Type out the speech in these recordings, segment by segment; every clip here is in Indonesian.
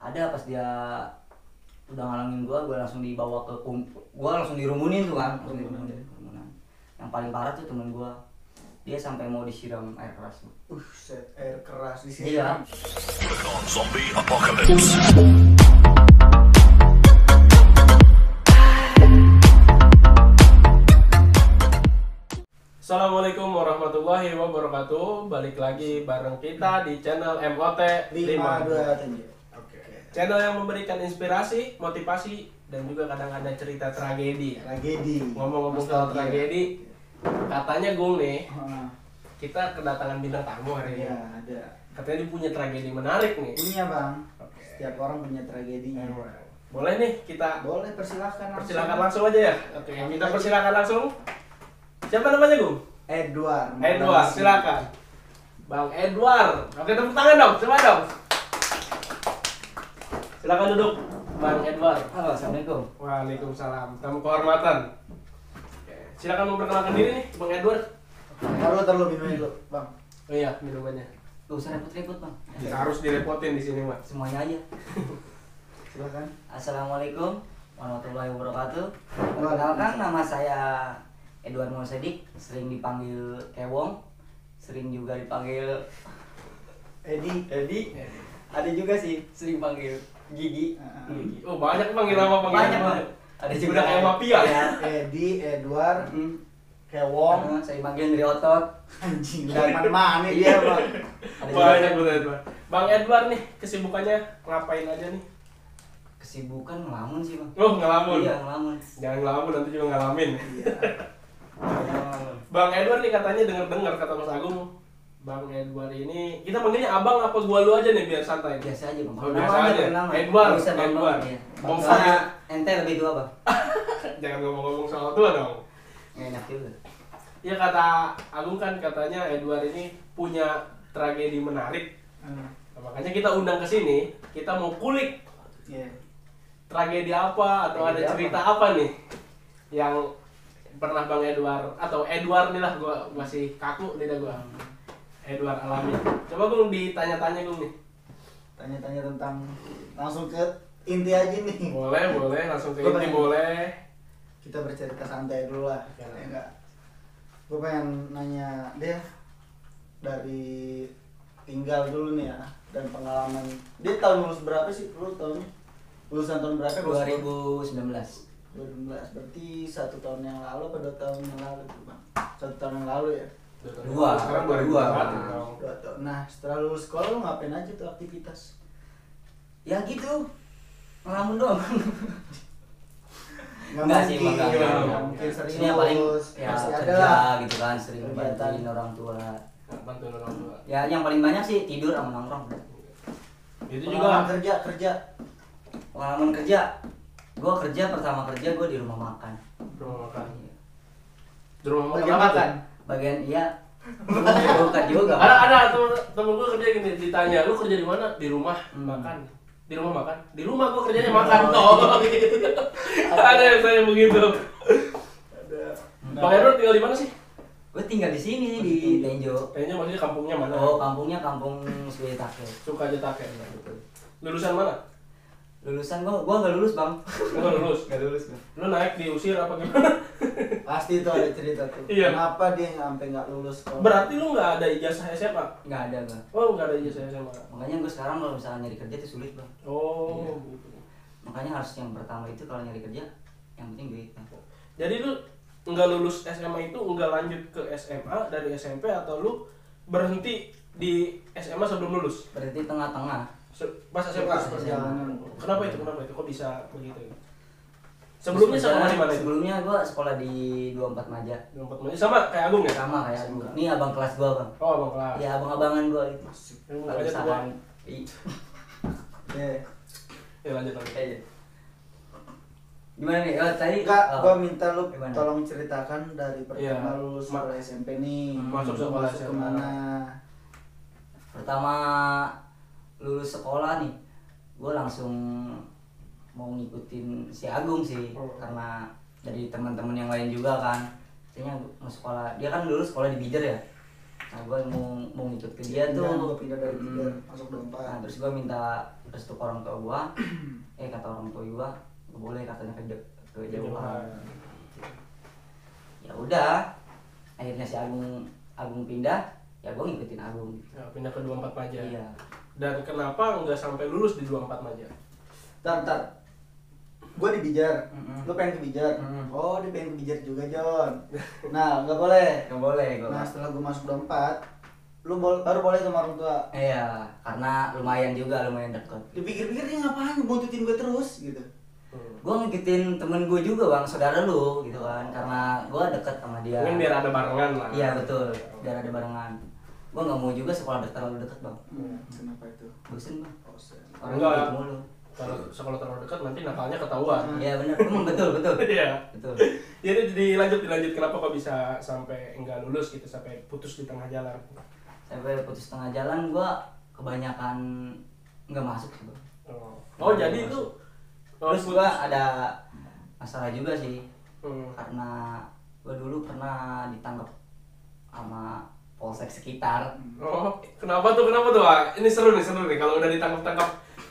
Ada pas dia udah ngalangin gue langsung dibawa ke gue langsung dirumunin tuh kan, kerumunan. Yang paling parah tuh temen gue, dia sampai mau disiram air keras. Set air keras disiram. Iya. Zombie apocalypse. Assalamualaikum warahmatullahi wabarakatuh. Balik lagi bareng kita di channel MOT 527. Channel yang memberikan inspirasi, motivasi, dan juga kadang ada cerita tragedi. Tragedi. Ngomong-ngomong soal tragedi, katanya Gung nih, Ah, kita kedatangan bintang tamu hari ini. iya, ada. Katanya dia punya tragedi menarik nih. Punya, Bang. Oke. Setiap orang punya tragedinya. Boleh nih kita Boleh, persilakan langsung aja ya. Oke, kita persilakan langsung. Siapa namanya Gung? Edward. Edward, silakan. Bang Edward. Oke, tepuk tangan dong, coba dong. Silakan duduk, Bang Edward. Halo, assalamualaikum. Waalaikumsalam. Tamu kehormatan. Oke, silakan memperkenalkan diri nih, Bang Edward. Taruh minum dulu, Bang. Oh iya, minumannya. Gak usah repot-repot bang. Harus direpotin di sini, Mas. Semuanya aja. Silakan. Assalamualaikum warahmatullahi wabarakatuh. Perkenalkan, nama saya Edward Mosedik, sering dipanggil Kewong, sering juga dipanggil Edi. Ada juga sih sering panggil Gigi. Oh, banyak panggil nama Banyak bang. Ada Udah kayak mafia. Ya. Edi, Edward, Hmm. Kewong. Saya panggil dari otot. Anjing, dari mana-mana dia, Bang. Ada juga Banyak Bang Edward. Bang Edward nih, kesibukannya ngapain aja nih? kesibukan ngelamun sih bang. Oh, ngelamun. Iya ngelamun. Jangan ngelamun, nanti juga ngalamin. Iya. Bang Edward nih katanya dengar-dengar kata Mas Agung, Bang Edward ini kita manggilnya abang apa gua lu aja nih biar santai. Biasa aja bang. Oh, biasa aja. Nama. Edward, Bisa bang. Edward. Iya. Bang Soalnya ente lebih tua bang. Jangan ngomong-ngomong soal tua dong. Nggak enak juga. Ya kata Agung kan katanya Edward ini punya tragedi menarik. Nah, makanya kita undang ke sini, kita mau kulik Iya. tragedi apa atau ada Tragedi cerita apa nih yang pernah Bang Edward atau Edward nih lah, gua masih kaku lidah gua. Edward alami. Coba Gung ditanya-tanya Gung nih. Tanya-tanya tentang langsung ke inti aja nih. Boleh, langsung ke Gua inti pengen- boleh. Kita bercerita santai dulu lah. Ya. Ya enggak. Gue pengen nanya dia dari tinggal dulu nih ya dan pengalaman. Dia tahun lulus berapa sih? Lu tahun lulusan tahun berapa? 2019. 2019. Berarti 1 tahun yang lalu atau 2 tahun yang lalu tuh, Bang? 1 tahun yang lalu ya. Dua. Sekarang Dua. 2021 dong. 2 tahun. Nah, setelah lulus sekolah lu ngapain aja tuh aktivitas? Ya gitu. Ngelamun doang. Nggak Enggak sih mungkin, bang. nggak mungkin serius. Sini yang paling ya Pasti ada kerja lah. gitu kan, sering Kegiatan. bantuin orang tua. Bantuin orang tua. Ya yang paling banyak sih tidur sama nongkrong. Itu Pengalaman juga kerja. Pengalaman kerja. Gua kerja pertama kerja gua di rumah makan. rumah makan. Iya. Di rumah Bagian apa tuh? makan. Bagian iya. Bukan juga. Ada temen gue kerja gini, ditanya lu kerja di mana? Di rumah makan. Di rumah makan? Di rumah gue kerjanya makan. Oh. Ada yang saya begitu. Ada. Bang Edward tinggal di mana sih? Gue tinggal di sini di Tenjo. Kayaknya maksudnya kampungnya mana? Oh, kampungnya kampung Suitake. Suka aja take. Betul. Lulusan mana? Lulusan gua nggak lulus, Bang. Lu nggak lulus. Nggak lulus, Bang. Lu naik diusir apa gimana? Pasti itu ada cerita tuh. Iya. Kenapa dia sampai nggak lulus sekolah? Berarti lu nggak ada ijazah SMA? Nggak ada, Bang. Oh, nggak ada ijazah SMA. Makanya gue sekarang kalau misalnya nyari kerja itu sulit, Bang. Oh, Iya. gitu. Makanya harus yang pertama itu kalau nyari kerja yang penting duit, Bang. Jadi lu nggak lulus SMA itu nggak lanjut ke SMA dari SMP atau lu berhenti di SMA sebelum lulus? Berarti tengah-tengah. Pas SMA? Pas perjalanan. Kenapa itu? Kok bisa begitu? Sebelumnya sama di mana itu? Sebelumnya gue sekolah di 24 Maja. 24 menit sama kayak Agung ya? Sama kayak aku. Ini abang kelas gue, Bang. Oh, abang kelas. Ya abang-abangan gue itu. Lu Kalau aja tuh, misalkan Bang. Iya. Ya lanjut lagi. aja. Gimana nih? Oh, tadi Enggak, oh. gua minta lu Gimana? tolong ceritakan dari pertama Iya. lulus sekolah SMP nih. Masuk Lu sekolah masuk SMA. kemana? Pertama lulus sekolah nih, gue langsung mau ngikutin si Agung sih, Oh. karena dari teman-teman yang lain juga kan. Katanya mau sekolah, dia kan dulu sekolah di Bijer ya. Nah gue mau ngikut ke dia tuh. Gue pindah dari 3 masuk 24. Nah terus gue minta restu ke orang tua gue. Kata orang tua gue gak boleh katanya ke jauhan. Ya udah, akhirnya si Agung pindah, ya gue ngikutin Agung. Ya, pindah ke 24 Maja. Iya. Dan kenapa nggak sampai lulus di 24 Maja? Tar. Gue di Bijar, Mm-mm. lu pengen ke Bijar. Mm-mm. Oh, dia pengen ke Bijar juga, John. Nah, nggak boleh. Gak boleh gue. Nah, setelah gue masuk 24, lu baru boleh sama orang tua. Iya, karena lumayan deket. Dipikir-pikir dia ngapain buntutin gue terus gitu. Gue ngikutin temen gue juga bang, saudara lu gitu kan, karena gue deket sama dia. Mungkin biar ada barengan lah. Iya betul, biar ada barengan. Gue nggak mau juga sekolah terlalu deket bang. Kenapa itu? Bosen bang. Bosen. Orang Enggak. gitu mulu. Kalau sekolah terlalu dekat nanti nakalnya ketahuan. Iya benar, emang betul. Iya. Betul. Jadi dilanjut kenapa kok bisa sampai enggak lulus gitu, sampai putus di tengah jalan? Sampai putus tengah jalan, gue kebanyakan nggak masuk sih bang. Oh jadi itu Terus gue ada masalah juga sih, Hmm. karena gue dulu pernah ditangkap sama polsek sekitar. Oh, kenapa tuh? Ah, ini seru nih kalau udah ditangkap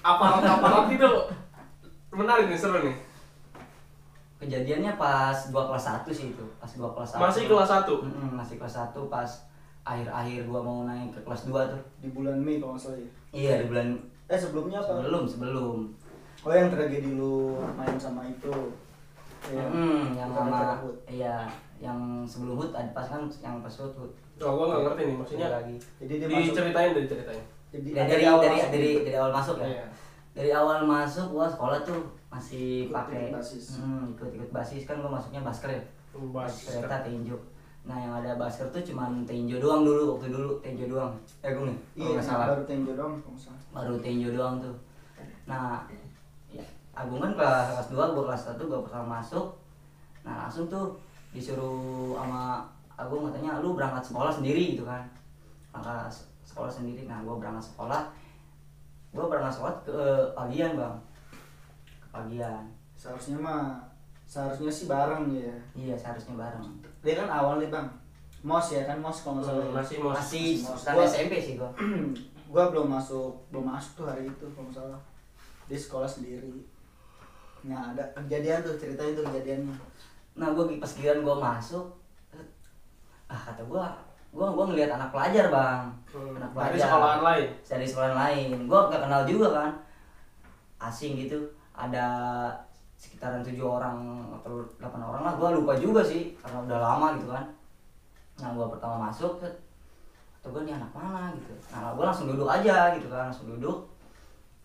aparat itu menarik nih, seru nih. Kejadiannya pas gua kelas 1 sih itu, pas gua kelas 1. Masih kelas 1. Masih kelas 1 pas akhir-akhir gua mau naik ke kelas 2 tuh. Di bulan Mei kalau nggak salah ya. Iya, di bulan Sebelumnya apa? sebelum. Oh, yang tragedi lu main sama itu. Iya. Yang Bukan sama acara HUT. iya, yang sebelum HUT ada pas kan yang pas HUT. Oh, gua nggak ngerti nih, maksudnya lagi. Jadi dia masuk. diceritain. Jadi Dari awal masuk ya. Iya. Dari awal masuk gua sekolah tuh masih Ikut pakai basis. ikut basis kan gua masuknya basker ya. Bas. Kereta tinju. Nah yang ada basker tuh cuman tinju doang dulu, waktu dulu tinju doang. Gue nih, kalau Iya, nggak salah. baru tinju dong kalau nggak salah. Baru tinju doang tuh. Nah, ya, Agung kan kelas 2, gua kelas 1, gua pertama masuk. Nah langsung tuh disuruh sama Agung katanya lu berangkat sekolah sendiri gitu kan. Berangkat sekolah sendiri. Nah gua berangkat sekolah ke pagian bang. Ke pagian. Seharusnya sih bareng ya. Iya seharusnya bareng. Dia kan awal nih bang, mos ya kan, mos kalau nggak salah. ya. Masih Masih Mos. kan Gua- SMP sih gua. Gua belum masuk tuh hari itu kalau nggak salah. Dia sekolah sendiri. Nah ada kejadian tuh, ceritain tuh kejadiannya. Nah gue pas giliran gue masuk, kata gue ngelihat anak pelajar bang, anak pelajar Dari sekolahan lain. dari sekolah lain. Gue nggak kenal juga kan, asing gitu. Ada sekitaran 7 orang atau 8 orang lah, gue lupa juga sih karena udah lama gitu kan. Nah gue pertama masuk, atau gue nih anak mana gitu. Nah gue langsung duduk aja gitu kan, langsung duduk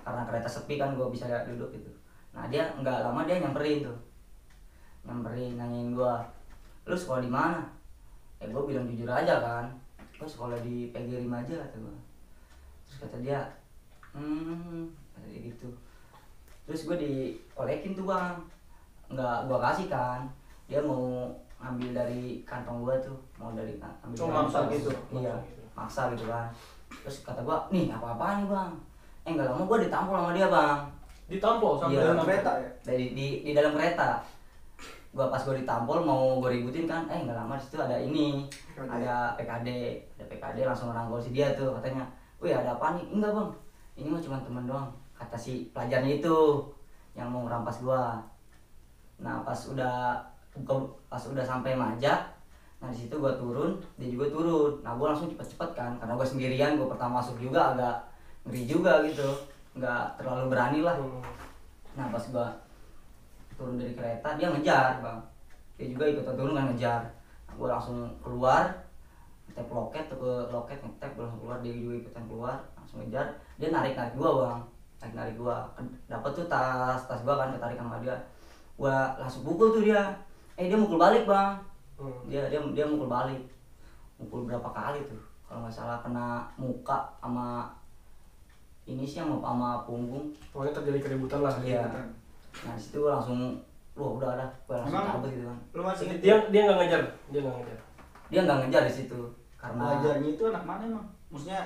karena kereta sepi kan, gue bisa duduk gitu. Nah dia nggak lama dia nyamperin nanyain gue, lu sekolah di mana? Gue bilang jujur aja kan, gue sekolah di PG5 aja kata gue. Terus kata dia kata dia gitu. Terus gue diolekin tuh bang, nggak gue kasih kan, dia mau ngambil dari kantong gue tuh, mau dari ambil dari Maksa kantong. gitu. Iya, maksa gitu kan. Terus kata gue, nih apa-apaan nih bang? Nggak lama gue ditampol sama dia bang. Ditampol sampai Iya. Dalam kereta ya. Di dalam kereta. Gua pas gue ditampol mau gue ributin kan, nggak lama di situ ada ini, ada PKD langsung ngerangkul si dia tuh, katanya, wih ada apa nih? Enggak bang, ini mah cuma teman doang, kata si pelajarnya itu yang mau ngerampas gua. Nah pas udah sampai Maja, nah di situ gua turun, dia juga turun. Nah gua langsung cepet-cepet kan, karena gua sendirian, gua pertama masuk juga agak ngeri juga gitu, nggak terlalu berani lah. Nah pas gua turun dari kereta dia ngejar bang, dia juga ikutan turun kan ngejar. Nah, gue langsung keluar ngetep loket tuh, ke loket ngetep, gue langsung keluar, dia juga ikutan keluar langsung ngejar. Dia narik gue bang, narik gue dapat tuh tas gue kan, ketarik sama dia. Gue langsung pukul tuh dia, dia mukul balik bang. Dia mukul balik, mukul berapa kali tuh kalau nggak salah, kena muka sama ini sih sama punggung. Pokoknya terjadi keributan lah. Iya. Nah disitu gue langsung, udah gue langsung Emang cabut gitu kan. Lu masih inget Dia nggak ngejar. Dia nggak ngejar di situ karena pelajarnya itu anak mana emang? Maksudnya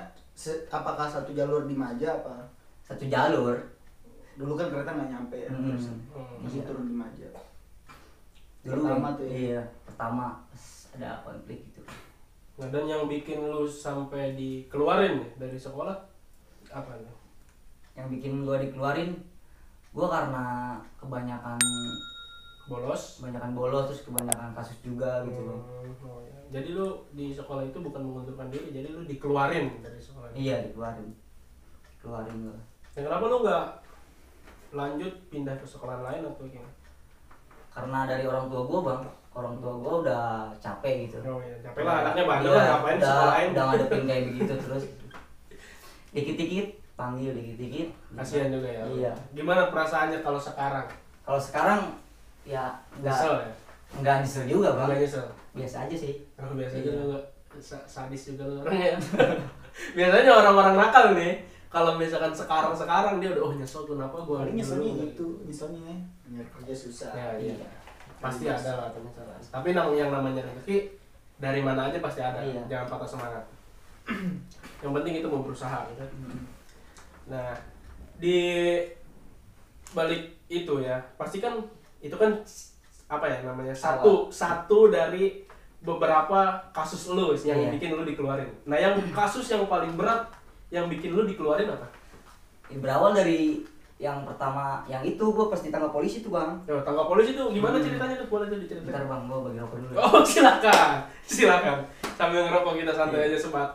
apakah satu jalur di Maja apa? satu jalur. Dulu kan kereta nggak nyampe ya, terus masih Iya. turun di Maja. Dulu Pertama tuh ya? Iya, pertama pas ada konflik gitu. Nah, dan yang bikin lu sampai dikeluarin nih dari sekolah apa nih? Yang bikin gue dikeluarin, gue karena kebanyakan Bolos. terus kebanyakan kasus juga gitu loh. Oh, ya. Jadi lu di sekolah itu bukan mengundurkan diri, jadi lu dikeluarin dari sekolah. Iya, dikeluarin gue. Dan kenapa lu nggak lanjut pindah ke sekolah lain atau gimana? Karena dari orang tua gue bang, udah capek gitu. Oh iya, capek lah anaknya bandel Iya, lah, ngapain di sekolah lain? udah ngadepin kayak begitu terus dikit-dikit panggil, dikit-dikit Kasihan juga ya. Iya. Gimana perasaannya kalau sekarang? Kalau sekarang ya Nyesel ya? nggak nyesel juga bang, Nggak nyesel? biasa aja sih. Oh, biasa Iya. juga sadis juga lu orangnya. Biasanya orang-orang nakal nih, kalau misalkan sekarang dia udah nyesel kenapa gua paling dulu nyeselnya nggak gitu, nyeselnya nyari kerja susah. Ya, iya. Pasti Iya. ada lah penyesalan. Tapi yang namanya rezeki dari mana aja pasti ada. Iya. Jangan patah semangat. Yang penting itu mau berusaha gitu. Nah, di balik itu ya, pasti kan itu kan apa ya namanya? Satu dari beberapa kasus lu yang Iya. bikin lu dikeluarin. Nah, yang kasus yang paling berat yang bikin lu dikeluarin apa? Berawal dari yang pertama, yang itu gue pas ditangkap polisi tuh bang. Yo, tangkap polisi tuh gimana ceritanya tuh? Boleh tuh diceritain. Bentar bang, gue bagi rokok dulu. Oh, silakan. Sambil ngerokok kita santai aja sebat.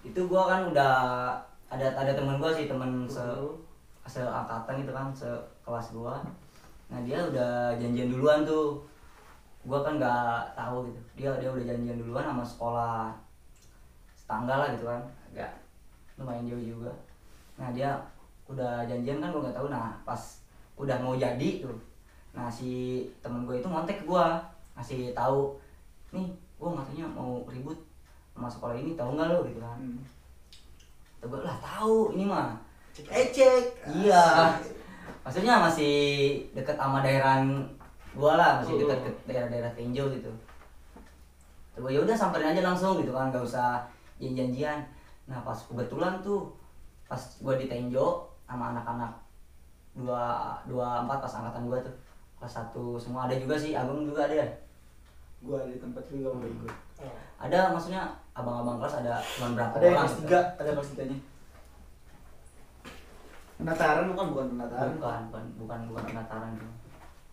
Itu gue kan udah ada temen gue sih, temen seangkatan gitu kan, sekelas gue. Nah dia udah janjian duluan tuh, gue kan nggak tahu gitu. Dia udah janjian duluan sama sekolah tetangga lah gitu kan, agak lumayan jauh juga. Nah dia udah janjian kan, gue nggak tahu. Nah pas udah mau jadi tuh, nah si temen gue itu ngontek ke gue, ngasih tahu nih gue katanya mau ribut sama sekolah ini, tahu nggak lo gitu kan. Gue lah tahu, ini mah Cek. iya, maksudnya masih deket sama daerah gua lah, masih deket ke daerah-daerah Tenjo gitu. Gue ya udah samperin aja langsung gitu kan, nggak usah janjian. Nah pas kebetulan tuh pas gua di Tenjo sama anak-anak 24 pas angkatan gua tuh, kelas 1 semua ada juga sih, Agung juga ada. Gua di tempat juga mau ikut. Ada, maksudnya abang-abang kelas ada cuma berapa Ada yang orang kelas gitu. 3, ada kelas 3-nya. Penataran bukan penataran. Bukan pendaftaran gitu.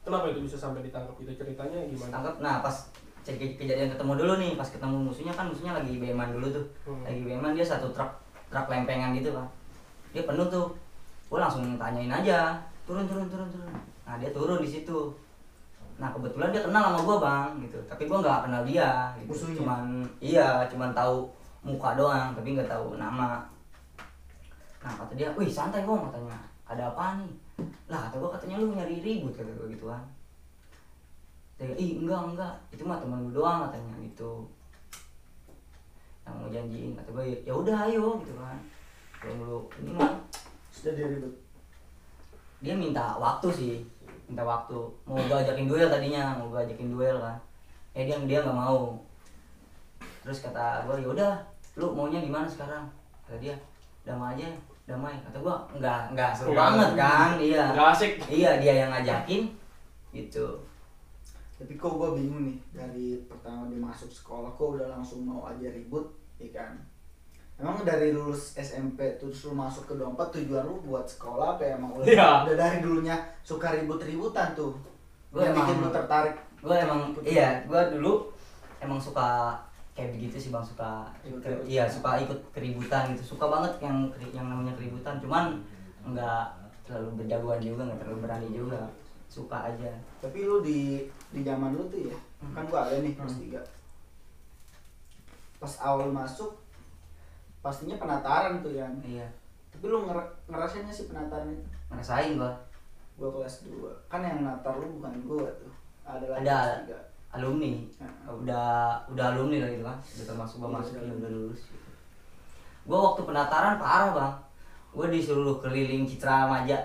Kenapa itu bisa sampai ditangkap? Itu ceritanya gimana? Tangkap. Nah pas kejadian ketemu dulu nih, pas ketemu musuhnya kan, musuhnya lagi beman dulu tuh. Lagi beman, dia satu truk lempengan gitu kan, dia penuh tuh. Gue langsung tanyain aja, turun. Nah dia turun di situ. Nah kebetulan dia kenal sama gue bang gitu, tapi gue nggak kenal dia gitu. Musuhnya? Cuman tahu muka doang, tapi nggak tahu nama. Nah kata dia, wih santai bang, katanya, ada apa nih? Lah kata gue, katanya lu nyari ribut, kata gue gitu kan. Dia, ih enggak, itu mah temen gue doang, katanya gitu, yang mau janjiin. Kata gue, ya udah ayo gitu kan, belum lu ini mah. Sudah dia ribut. Dia minta waktu mau gue ajakin duel tadinya, kan. Dia nggak mau. Terus kata gue, ya udah lu maunya gimana sekarang? Kata dia, damai. Kata gue, enggak seru banget kan. Iya, Nggak asik. iya, dia yang ngajakin gitu. Tapi kok gue bingung nih, dari pertama dia masuk sekolah kok udah langsung mau aja ribut, ya kan? Emang dari lulus SMP terus lu masuk ke 24 tujuan lu buat sekolah apa ya? Emang Iya. udah dari dulunya suka ribut-ributan tuh? Gua Yang emang- bikin lu tertarik? Gue dulu emang suka kayak begitu sih bang, suka ikut keributan gitu, suka banget yang namanya keributan. Cuman nggak terlalu berjagoan juga, nggak terlalu berani juga, suka aja. Tapi lu di zaman lu tuh ya, kan gua ada nih kelas 3. Pas awal masuk pastinya penataran tuh ya. Iya, Tapi lu ngerasainnya sih penataran itu? ngerasain gua. Gua kelas 2. Kan yang natar lu bukan gua tuh. Ada lagi Ada. kelas 3. Alumni, udah alumni lah gitu kan, udah termasuk gua Iya, masuk, udah udah lulus gitu. Gua waktu penataran parah bang, gua disuruh keliling Citra Maja,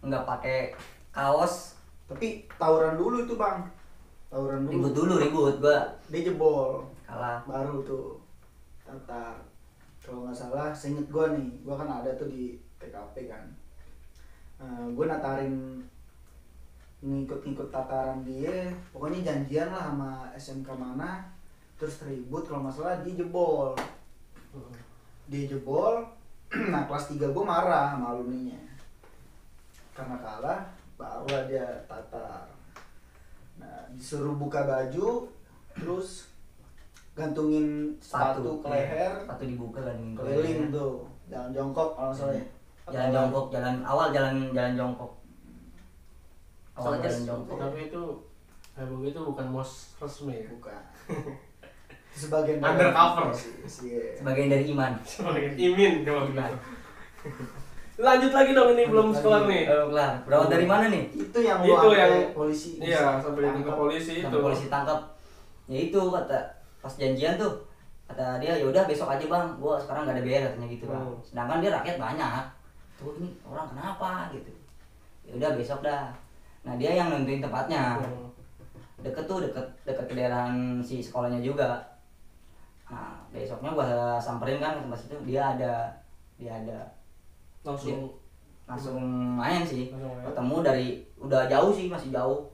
nggak pakai kaos, Tapi tawuran dulu itu bang. Tawuran dulu. ribut gua Dia jebol. kalah. Baru tuh tatar. Kalau nggak salah, seinget gue nih, gue kan ada tuh di TKP kan. Gue natarin ngikut-ngikut tataran dia, pokoknya janjian lah sama SMK mana, terus ribut kalau nggak salah dia jebol. Dia jebol, nah kelas 3 gue marah sama alumninya. Karena kalah, barulah dia tatar. Nah, disuruh buka baju, terus gantungin sepatu ke leher, sepatu dibuka kan keliling tuh, jalan jongkok kalau nggak salah ya. Jalan jongkok, jalan jongkok. Awal Sampai jalan jongkok. Tapi itu begitu bukan mos resmi ya. Bukan. Sebagian Undercover. Sebagian dari iman. Sebagai imin kalau begitu. Lanjut lagi dong, ini belum sekolah nih. Kelar. Berawal dari mana nih? Itu yang Itu lu yang sampai polisi. Iya, sampai ditangkap polisi itu. Sampai polisi tangkap. Ya itu kata pas janjian tuh. Kata dia, ya udah besok aja bang, gua sekarang gak ada biaya katanya gitu kan. Sedangkan dia rakyat banyak. Tuh ini orang kenapa gitu. Ya udah besok dah. Nah dia yang nentuin tempatnya. Deket tuh, deket ke daerahan si sekolahnya juga. Nah besoknya gua samperin kan ke tempat situ, dia ada langsung main sih. Ketemu dari udah jauh sih, masih jauh.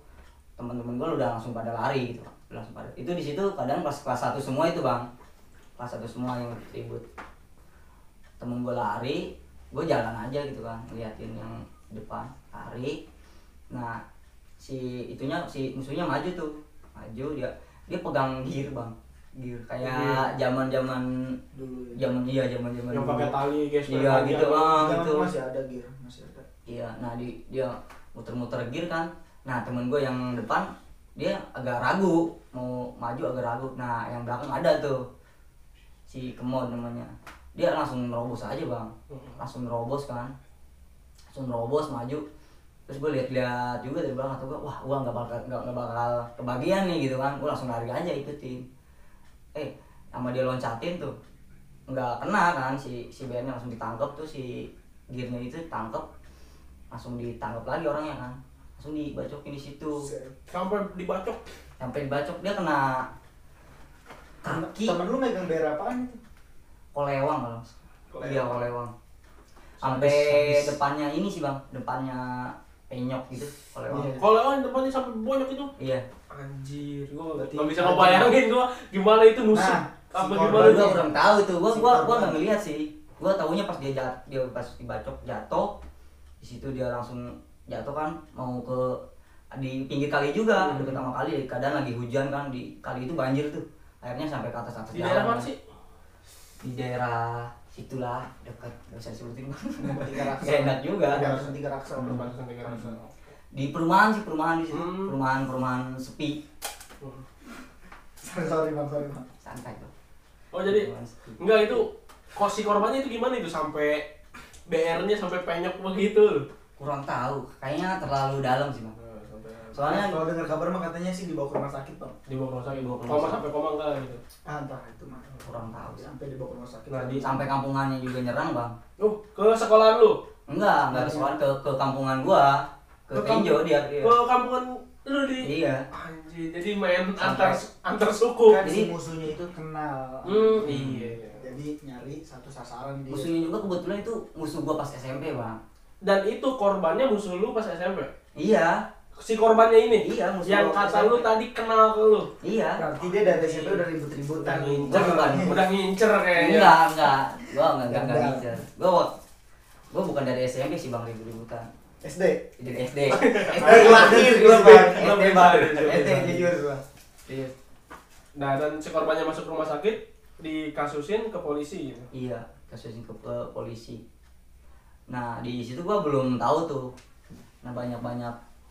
Teman-teman gua udah langsung pada lari gitu. Langsung pada. Itu di situ kadang kelas 1 semua itu bang. Kelas 1 semua yang ribut. Temen gua lari, gua jalan aja gitu kan, ngeliatin yang depan lari. Nah si musuhnya maju tuh, dia pegang gear bang, gear kayak zaman Dulu ya. zaman yang pakai tali guys. iya gitu bang, gitu masih ada gear, masih ada. iya. Nah dia muter gear kan. Nah temen gue yang depan dia agak ragu mau maju, agak ragu. Nah yang belakang ada tuh si Kemon namanya, dia langsung nerobos aja bang, langsung nerobos maju. Terus gue lihat juga dari belakang, atau gue wah gue nggak bakal kebagian nih gitu kan. Gue langsung lari aja ikutin. Sama dia loncatin tuh nggak kena kan, si BN-nya langsung ditangkap tuh, si gearnya itu ditangkap, langsung ditangkap lagi orangnya kan, langsung dibacokin di situ. Sampai dibacok Dia kena kaki. Temen lu megang daerah apaan itu? Kolewang kalau. Iya kolewang. Sampai depannya ini sih bang, depannya penyok gitu kolewang. Kolewang depannya sampai bonyok itu. Iya. Anjir, gua Berarti nggak bisa ngebayangin gua gimana itu nusuk. Nah, Apa si gimana Gua tuh? kurang tahu tuh, gua nggak ngeliat sih. Gua taunya pas dia pas dibacok jatuh, di situ dia langsung jatuh kan, mau ke di pinggir kali juga, deket sama kali. Kadang lagi hujan kan, di kali itu banjir tuh, airnya sampai ke atas Di daerah mana sih? Di daerah situlah, dekat, nggak usah disebutin bang. Tiga raksa. Gak enak juga. Tiga raksa. Di perumahan di situ, perumahan sepi. Sorry bang. Santai tuh. Oh jadi enggak, itu si korbannya itu gimana itu sampai BR-nya sampai penyok begitu? Kurang tahu, kayaknya terlalu dalam sih bang. Soalnya Kalau dengar kabar mah katanya sih dibawa ke rumah sakit bang. Dibawa ke rumah sakit. Dibawa ke rumah Koma sakit. sampai koma enggak gitu. Entah itu mah. kurang tahu sih. Sampai dibawa ke rumah sakit. Nah, Sampai kampungannya juga nyerang bang. Ke sekolah lu? Enggak ke sekolah, ke kampungan gua, ke Tenjo dia. Ke kampungan lu di. Iya. Anjir, jadi main Sampai- antar suku. Kan si Jadi- musuhnya itu kenal. Iya. Jadi nyari satu sasaran dia. Musuhnya juga kebetulan itu musuh gua pas SMP bang. Dan itu korbannya musuh lu pas SMP? Iya. Si korbannya ini? Iya, musuh yang gua pas kata lu SMP. tadi kenal ke lu? Iya. Berarti dia dari SMP udah ribut-ributan. Ngincer, bukan? Udah ngincer kayaknya. Enggak. Gua enggak Enggak. ngincer. Gua bukan dari SMP sih bang, ribut-ributan. SD. Dari SD. Lahir gua bang. SD bang. SD jujur bang. Iya. Nah, dan si korbannya masuk rumah sakit, dikasusin ke polisi gitu. Iya, kasusnya ke polisi. Nah di situ gua belum tahu tuh. Nah banyak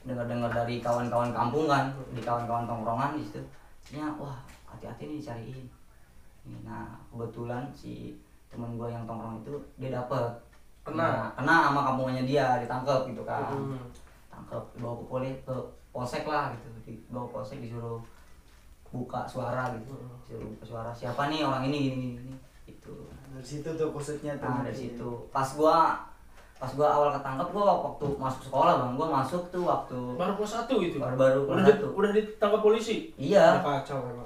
dengar dari kawan-kawan kampung kan, di kawan-kawan tongkrongan di situ. Nya wah hati-hati nih dicariin. Nah kebetulan si temen gua yang tongkrong itu dia dapet kena sama kampungannya dia, ditangkap gitu kan. Tangkap, dibawa ke polsek lah gitu, dibawa polsek disuruh buka suara gitu, disuruh buka suara siapa nih orang ini gini itu. Dari situ tuh kusutnya tuh. Nah dari situ pas gua awal ketangkep, gua waktu masuk sekolah bang, gua masuk tuh waktu Baru kelas 1 itu? baru kelas 1. Udah ditangkap polisi? Iya. Udah kacau memang.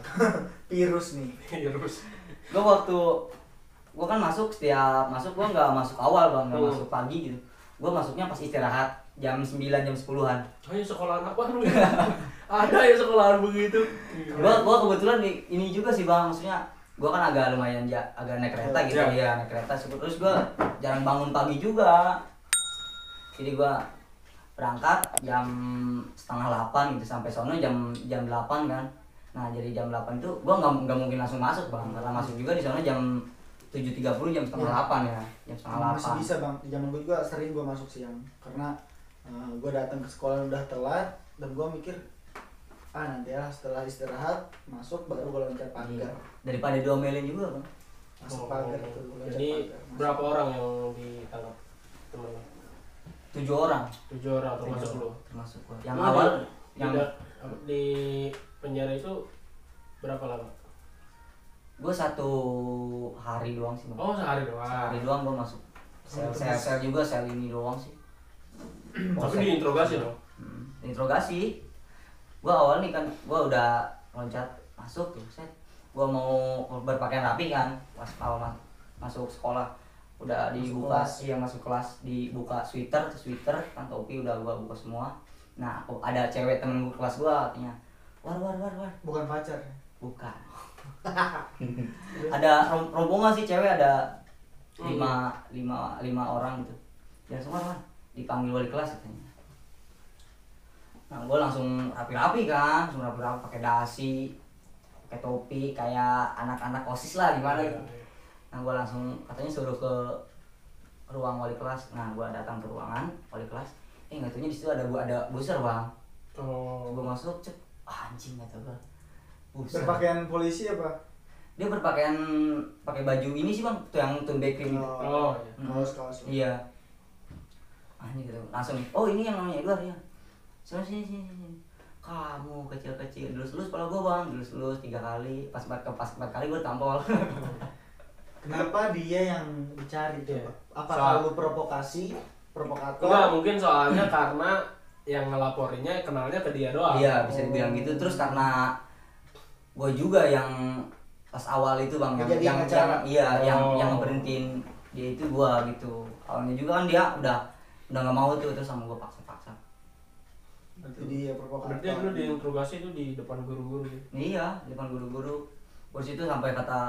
Virus nih. Virus. Gua kan masuk, setiap masuk gua nggak masuk awal bang, nggak masuk pagi gitu. Gua masuknya pas istirahat jam 9 jam 10-an. Ayo sekolahan apa lu? Ada ya sekolahan begitu. Gua kebetulan ini juga sih Bang, maksudnya gua kan agak lumayan agak naik kereta gitu ya, naik kereta terus gua jarang bangun pagi juga. Jadi gua berangkat jam setengah 8 gitu sampai sono jam 8 kan. Nah, jadi jam 8 itu gua nggak mungkin langsung masuk Bang, karena masuk juga di sana jam 7.30 jam setengah 8 ya. Jam setengah 8. Masih bisa Bang, di zaman gue juga sering gue masuk siang karena gue datang ke sekolah udah telat dan gue mikir nanti ya setelah istirahat masuk baru gue loncat pagar. Daripada diomelin juga Bang. Masuk pagar tuh. loncat Jadi pagar, masuk. berapa orang yang ditangkap teman lo? 7 orang 7 orang termasuk lo. termasuk gua. Yang Lu awal yang di penjara itu berapa lama? gua 1 hari doang sih Bang. Oh, sehari doang. Sehari doang gua masuk. Sel juga sel ini doang sih. Tapi diinterogasi loh. Interogasi. Gua awal nih kan, gua udah loncat masuk tuh, set. Gua mau berpakaian rapi kan, pas awal masuk sekolah. Udah dibuka, masuk kelas dibuka sweater kan topi udah gua buka semua. Nah, ada cewek temen gua kelas gua katanya, war. Bukan pacar. Bukan. Ada rombongan sih cewek ada 5 orang gitu. Ya semua kan dipanggil wali kelas katanya. Nah, gue langsung rapi-rapi kan, pakai dasi, pakai topi kayak anak-anak OSIS lah gimana gitu. Nah, gue langsung katanya suruh ke ruang wali kelas. Nah, gue datang ke ruangan wali kelas. Nggak taunya di situ ada buzzer Bang. Oh. Gue masuk, anjing kata gue. Buzzer. Berpakaian polisi apa? Dia berpakaian pakai baju ini sih Bang, tuh yang back cream gitu. Oh, iya. Kaos. Iya. Anjing gitu. Langsung, oh ini yang namanya Edward ya. Sini. Kamu kecil-kecil, delus-delus kepala gue Bang, delus-delus 3 kali, pas 4 kali gue tampol. Kenapa dia yang dicari tuh? Iya. Apa kalau provokator? Enggak, mungkin soalnya karena yang ngelaporinnya kenalnya ke dia doang. Iya, bisa dibilang gitu. Terus karena gue juga yang pas awal itu Bang, yang ngeberhentiin dia itu gue gitu. Awalnya juga kan dia udah nggak mau tuh, terus sama gue paksa. Jadi ya provokator. Berarti lu diinterogasi itu di depan guru-guru gitu. Iya, di depan guru-guru. Terus itu sampai kata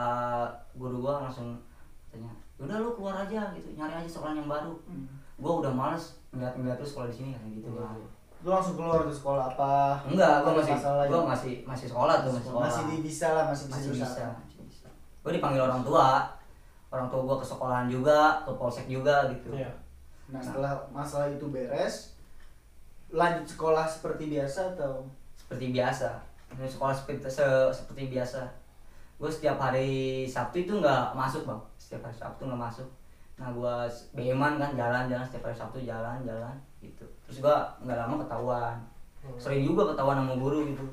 guru gua langsung katanya, udah lu keluar aja gitu, nyari aja sekolah yang baru. Gua udah males ngeliat terus sekolah di sini kayak gitu Bang. Lu langsung keluar ke sekolah apa? Enggak, gua Ada masih sekolah tuh, masih sekolah. Masih bisa. Gua dipanggil orang tua gua ke sekolahan juga, ke polsek juga gitu. Iya. Nah, setelah masalah itu beres, lanjut sekolah seperti biasa atau? Seperti biasa. Sekolah seperti biasa. Gue setiap hari Sabtu itu nggak masuk Bang, setiap hari Sabtu nggak masuk. Nah gue BM-an kan jalan setiap hari Sabtu jalan gitu. Terus gue nggak lama ketahuan, sering juga ketahuan sama guru gitu.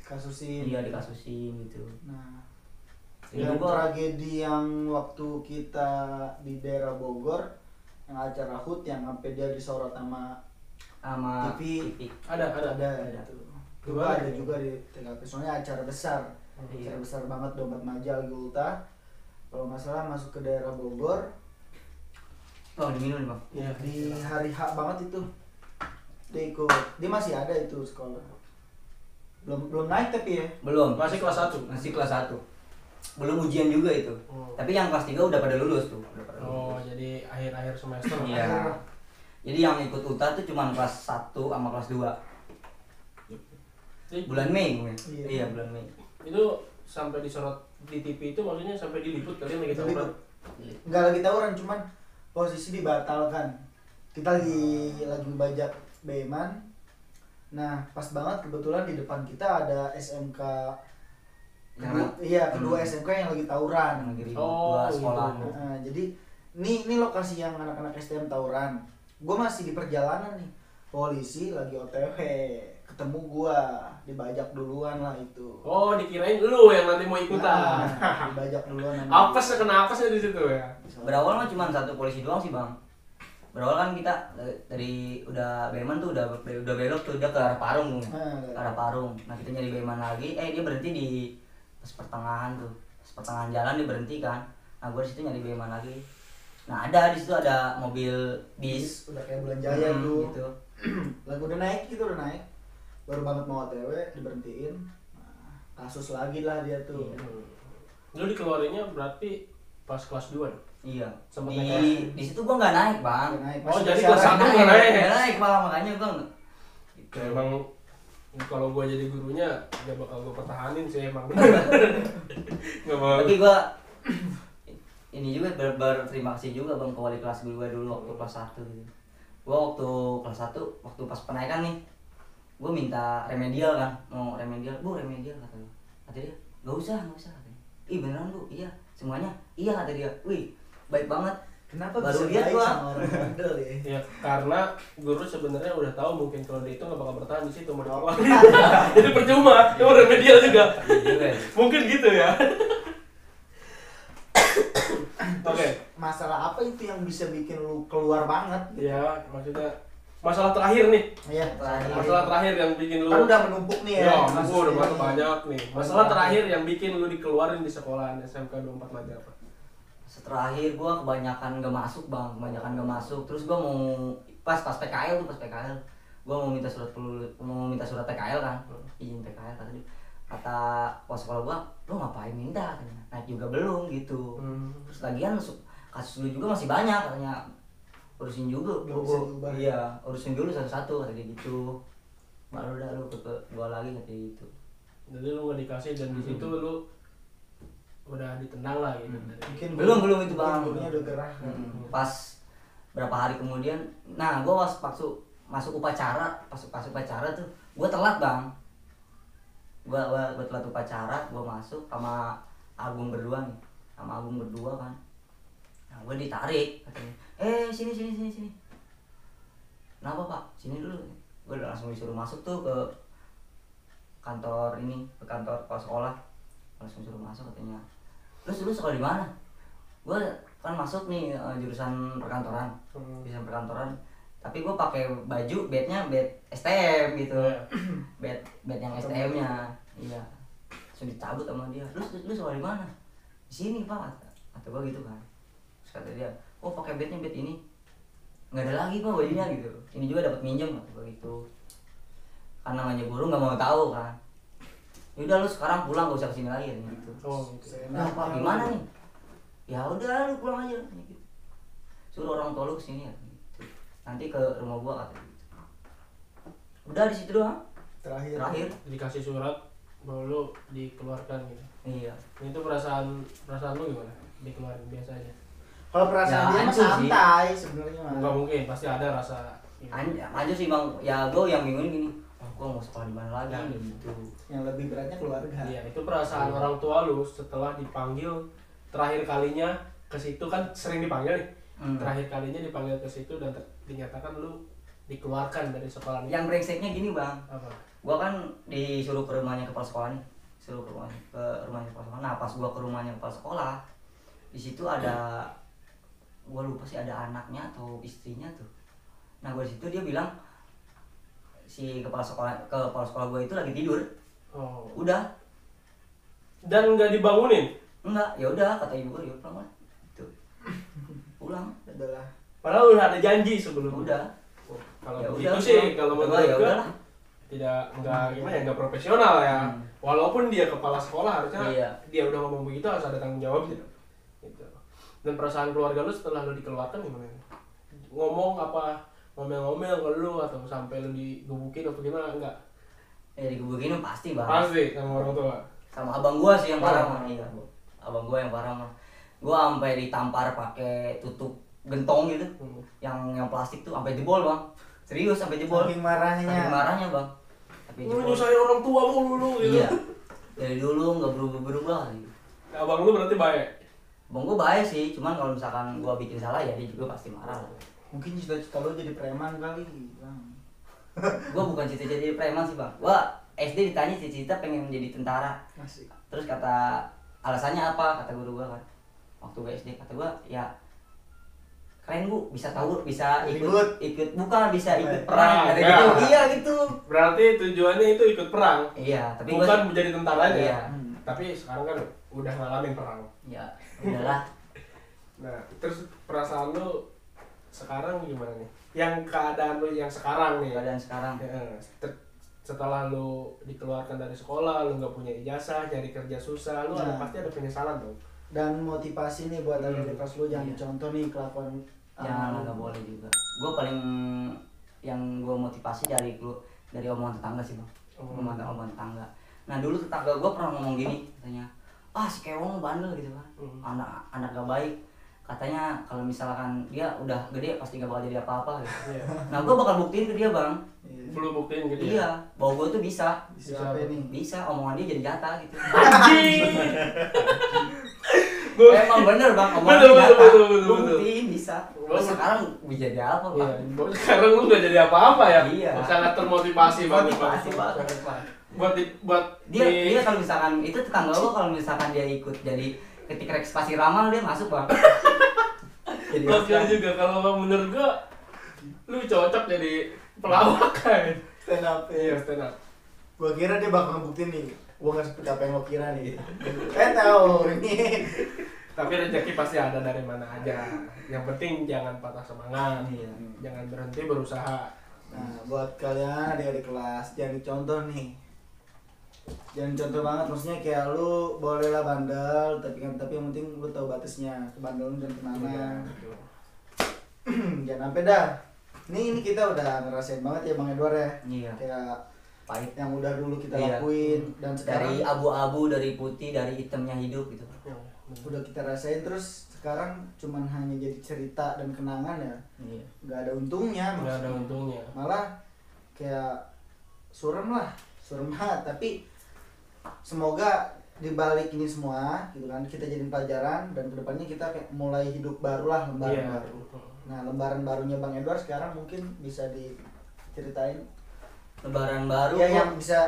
Dikasusin. Iya dikasusin gitu. Nah, Sering dan juga. tragedi yang waktu kita di daerah Bogor, yang acara HUT yang sampai dia disorot sama TV. Ada. Itu. Juga ada juga di TKP, soalnya acara besar. Iya. Acara besar banget, Dompet Majal Gulta. Kalau nggak salah masuk ke daerah Bogor. Oh diminum nih Bang. Iya. Di hari H banget itu. Dia masih ada itu sekolah. Belum naik tapi ya. Belum. Masih kelas 1. Masih kelas 1. Belum ujian juga itu. Tapi yang kelas 3 udah pada lulus tuh. Oh, jadi akhir-akhir semester. Iya. Jadi yang ikut UTA tuh cuma kelas 1 sama kelas 2. Bulan Mei mungkin. Iya, bulan Mei. Itu sampai disorot di TV itu maksudnya sampai diliput kalian lagi tawuran. Nggak lagi tawuran, cuman posisi dibatalkan. Kita lagi bajak BM-an. Nah, pas banget kebetulan di depan kita ada SMK. Kedua SMK yang lagi tawuran. Dua sekolah. Gitu. Nah, jadi ini lokasi yang anak-anak STM tawuran. Gue masih di perjalanan nih. Polisi lagi OTW, ketemu gua, dibajak duluan lah itu. Oh, dikirain lu yang nanti mau ikutan. Nah, dibajak duluan. Apesnya kena apesnya di situ ya. Berawal mah cuma 1 polisi doang sih Bang. Berawal kan kita dari udah Beman tuh udah belok tuh dia ke arah Parung. Ke arah Parung. Nah, kita nyari Beman lagi, dia berhenti di pas pertengahan tuh. Pas pertengahan jalan dia berhenti kan. Nah, gua di situ nyari Beman lagi. Nah ada di situ ada mobil bis udah kayak Bulan Jaya tuh. gitu. Lagu udah naik gitu, udah naik. Baru banget mau OTW diberhentiin. Nah, kasus lagi lah dia tuh. Iya. Lu dikeluarinnya berarti pas kelas 2 dong? Iya. Sempet naik kelas. Di situ gua nggak naik bang. Udah naik. Oh, Masih jadi siaran. kelas satu Nggak nggak naik. Nggak naik bang, makanya gua gitu. Ya, emang kalau gua jadi gurunya gak bakal gua pertahanin sih emang. Gak mau. Tapi gua ini juga berterima kasih juga bang ke wali kelas gue dulu waktu kelas 1 gitu. Gua waktu kelas 1 waktu pas penaikan nih, gua minta remedial kan, mau remedial, bu remedial kata dia, nggak usah katanya. Ih beneran bu, iya semuanya, iya kata dia, wih baik banget. Kenapa Baru bisa lihat baik gua. sama orang bandel ya? Ya karena guru sebenarnya udah tahu mungkin kalau dia itu nggak bakal bertahan di situ mau dikeluarin. Jadi percuma, itu remedial juga. Iya juga ya. Mungkin gitu ya. Oke. Masalah apa itu yang bisa bikin lu keluar banget? Ya maksudnya masalah terakhir nih. Iya, Masalah terakhir yang bikin lu. kan udah menumpuk nih ya. Ya, kasus gua udah ini. banyak nih. Masalah terakhir yang bikin lu dikeluarin di sekolahan SMK 24 Maja apa? Terakhir gua kebanyakan gak masuk bang, kebanyakan gak masuk. Terus gua mau pas PKL tuh, pas PKL gua mau minta surat PKL kan, izin PKL kata pos sekolah gua, lu ngapain minta katanya, naik juga belum gitu. Terus lagian kasus lu juga masih banyak katanya, urusin juga. Belum bisa diubah. Iya, urusin dulu satu-satu kata dia gitu, baru dah lu ke gua lagi kata dia gitu. Jadi lu nggak dikasih dan di situ lu udah ditendang lah gitu. Mungkin Belum itu bang. gurunya udah gerah. Pas berapa hari kemudian, nah gue masuk upacara, pas upacara tuh gue telat bang. Gue telat upacara, gue masuk sama Agung berdua nih, kan. Nah gue ditarik katanya, sini. Kenapa pak? Sini dulu. Gue langsung disuruh masuk tuh ke kantor kepala sekolah, langsung suruh masuk katanya. Terus lu sekolah di mana? Gue kan masuk nih jurusan perkantoran, tapi gue pakai baju bednya bed STM gitu. bed yang STM-nya, iya. Langsung dicabut sama dia. Lu sekolah di mana? Di sini pak, kata gue gitu kan. Terus kata dia, oh pakai bednya bed ini, nggak ada lagi pak bajunya gitu. Ini juga dapat minjem kata gue gitu. Kan namanya guru nggak mau tahu kan. Yaudah lu sekarang pulang, gak usah kesini lagi gitu. Oh, gitu. Nah pak gimana nih? Ya udah lu pulang aja gitu. Suruh orang tua lu kesini ya gitu. Nanti ke rumah gua kata gitu. Udah di situ doang. Terakhir. Dikasih surat bahwa lu dikeluarkan gitu. Iya. Itu perasaan lu gimana? Dikeluarin biasa aja. Kalau perasaan Ya, dia mah hancur sih. santai sebenarnya mah. Enggak mungkin, pasti ada rasa gitu. Aja sih bang. Ya gua yang bingung gini. Gua mau sekolah di mana lagi Nah, gitu. Yang lebih beratnya keluarga. Iya, itu perasaan orang tua lu setelah dipanggil terakhir kalinya ke situ kan sering dipanggil nih. Terakhir kalinya dipanggil ke situ dan dinyatakan lu dikeluarkan dari sekolah ini. Yang brengseknya gini bang. Apa? Gua kan disuruh ke rumahnya kepala sekolah nih. Suruh ke rumahnya kepala sekolah. Nah pas gua ke rumahnya kepala sekolah, di situ ada, gua lupa sih ada anaknya atau istrinya tuh. Nah gua di situ dia bilang si kepala sekolah gua itu lagi tidur. Oh. Udah. Dan nggak dibangunin. Enggak, ya udah kata ibu gua, ya pulang lah. Gitu. Pulang. Adalah Padahal udah ada janji sebelumnya. Udah. Oh, kalau Ya begitu udah, sih, pulang. kalau Udah, menurut ya gua udahlah. nggak gimana ya, nggak profesional ya. Walaupun dia kepala sekolah harusnya Iya. dia udah ngomong begitu harus ada tanggung jawab gitu. Dan perasaan keluarga lu setelah lu dikeluarkan gimana? Ngomong apa? Ngomel-ngomel ke lu atau sampai lu digebukin atau gimana? Enggak. Ya digebukin pasti bang. Pasti sama orang tua. Sama abang gua sih yang parah Oh. mah. Iya. Abang gua yang parah mah. Gua sampai ditampar pakai tutup gentong gitu. Yang plastik tuh sampai jebol bang. Serius sampai jebol. saking marahnya. Saking marahnya bang. Tapi Lu nyusahin orang tua mulu gitu. Iya. Dari dulu nggak berubah gitu. Abang lu berarti baik. Abang gua baik sih, cuman kalau misalkan gua bikin salah ya dia juga pasti marah lah. Mungkin cita-cita lo jadi preman kali, Bang. Gua bukan cita-cita jadi preman sih bang. Gua SD ditanya cita-cita pengen menjadi tentara. Asik. Terus kata alasannya apa? Kata guru gua kan. Waktu gua SD kata gua ya keren bu, bisa tahu, bisa ikut bukan bisa ikut perang. Kata Ya. gitu. Iya gitu. Berarti tujuannya itu ikut perang. Iya, tapi Bukan gua menjadi tentaranya. Iya. Tapi sekarang kan udah ngalamin perang. ya udahlah. Nah, terus perasaan lu sekarang gimana nih? Yang keadaan lu yang sekarang nih. keadaan sekarang. Ya, setelah lu dikeluarkan dari sekolah, lu nggak punya ijazah, cari kerja susah, lu pasti ada penyesalan dong. Dan motivasi nih buat adik kelas lu jangan Iya. contoh nih kelakuan Jangan, nggak boleh juga. Gue paling yang gue motivasi dari omongan tetangga sih bang. Omongan tetangga. Nah dulu tetangga gue pernah ngomong gini, katanya, si Kewong bandel gitu kan, anak gak baik. Katanya kalau misalkan dia udah gede pasti gak bakal jadi apa-apa gitu. Iya. Nah gue bakal buktiin ke dia bang. Belum buktiin gitu ya? Iya, bahwa gue tuh bisa. Siapa nih? Bisa, omongan dia jadi nyata gitu. Anjing. Emang bener bang, omongan dia nyata. Betul. Gue buktiin bisa. Gue sekarang bisa jadi apa Iya, bang? sekarang lu nggak jadi apa-apa ya? Iya. Sangat termotivasi banget. Motivasi banget. Buat Dia kalau misalkan itu tetangga gue, kalau misalkan dia ikut jadi ketika ekspresi ramal dia masuk bang. Jadi Gokil juga kalau menurut gua lu cocok jadi pelawak kan. Stand up Iya, ya. stand up. Gua kira dia bakal ngebuktiin nih. Gua nggak seperti apa yang lo kira nih. Tahu ini. Tapi rezeki pasti ada dari mana aja. Yang penting jangan patah semangat. Iya. Jangan berhenti berusaha. Nah, buat kalian adik-adik kelas, jangan dicontoh nih. Jangan contoh banget, maksudnya kayak lu bolehlah bandel, tapi yang penting lu tahu batasnya, kebandelan dan kenangan. Jangan sampai dah. Ini kita udah ngerasain banget ya Bang Edward ya. Iya. Kayak Pahit. yang udah dulu kita Iya. lakuin dan sekarang Dari abu-abu, dari putih, dari hitamnya hidup gitu. udah kita rasain, terus sekarang cuman hanya jadi cerita dan kenangan ya. Iya. Nggak ada untungnya. Nggak ada maksudnya. untungnya. Malah kayak surem banget, tapi semoga dibalik ini semua gitu kan kita jadiin pelajaran dan kedepannya kita kayak mulai hidup baru lah, lembaran Iya. baru. Nah lembaran barunya Bang Edward sekarang mungkin bisa diceritain Lebaran baru ya kok. yang bisa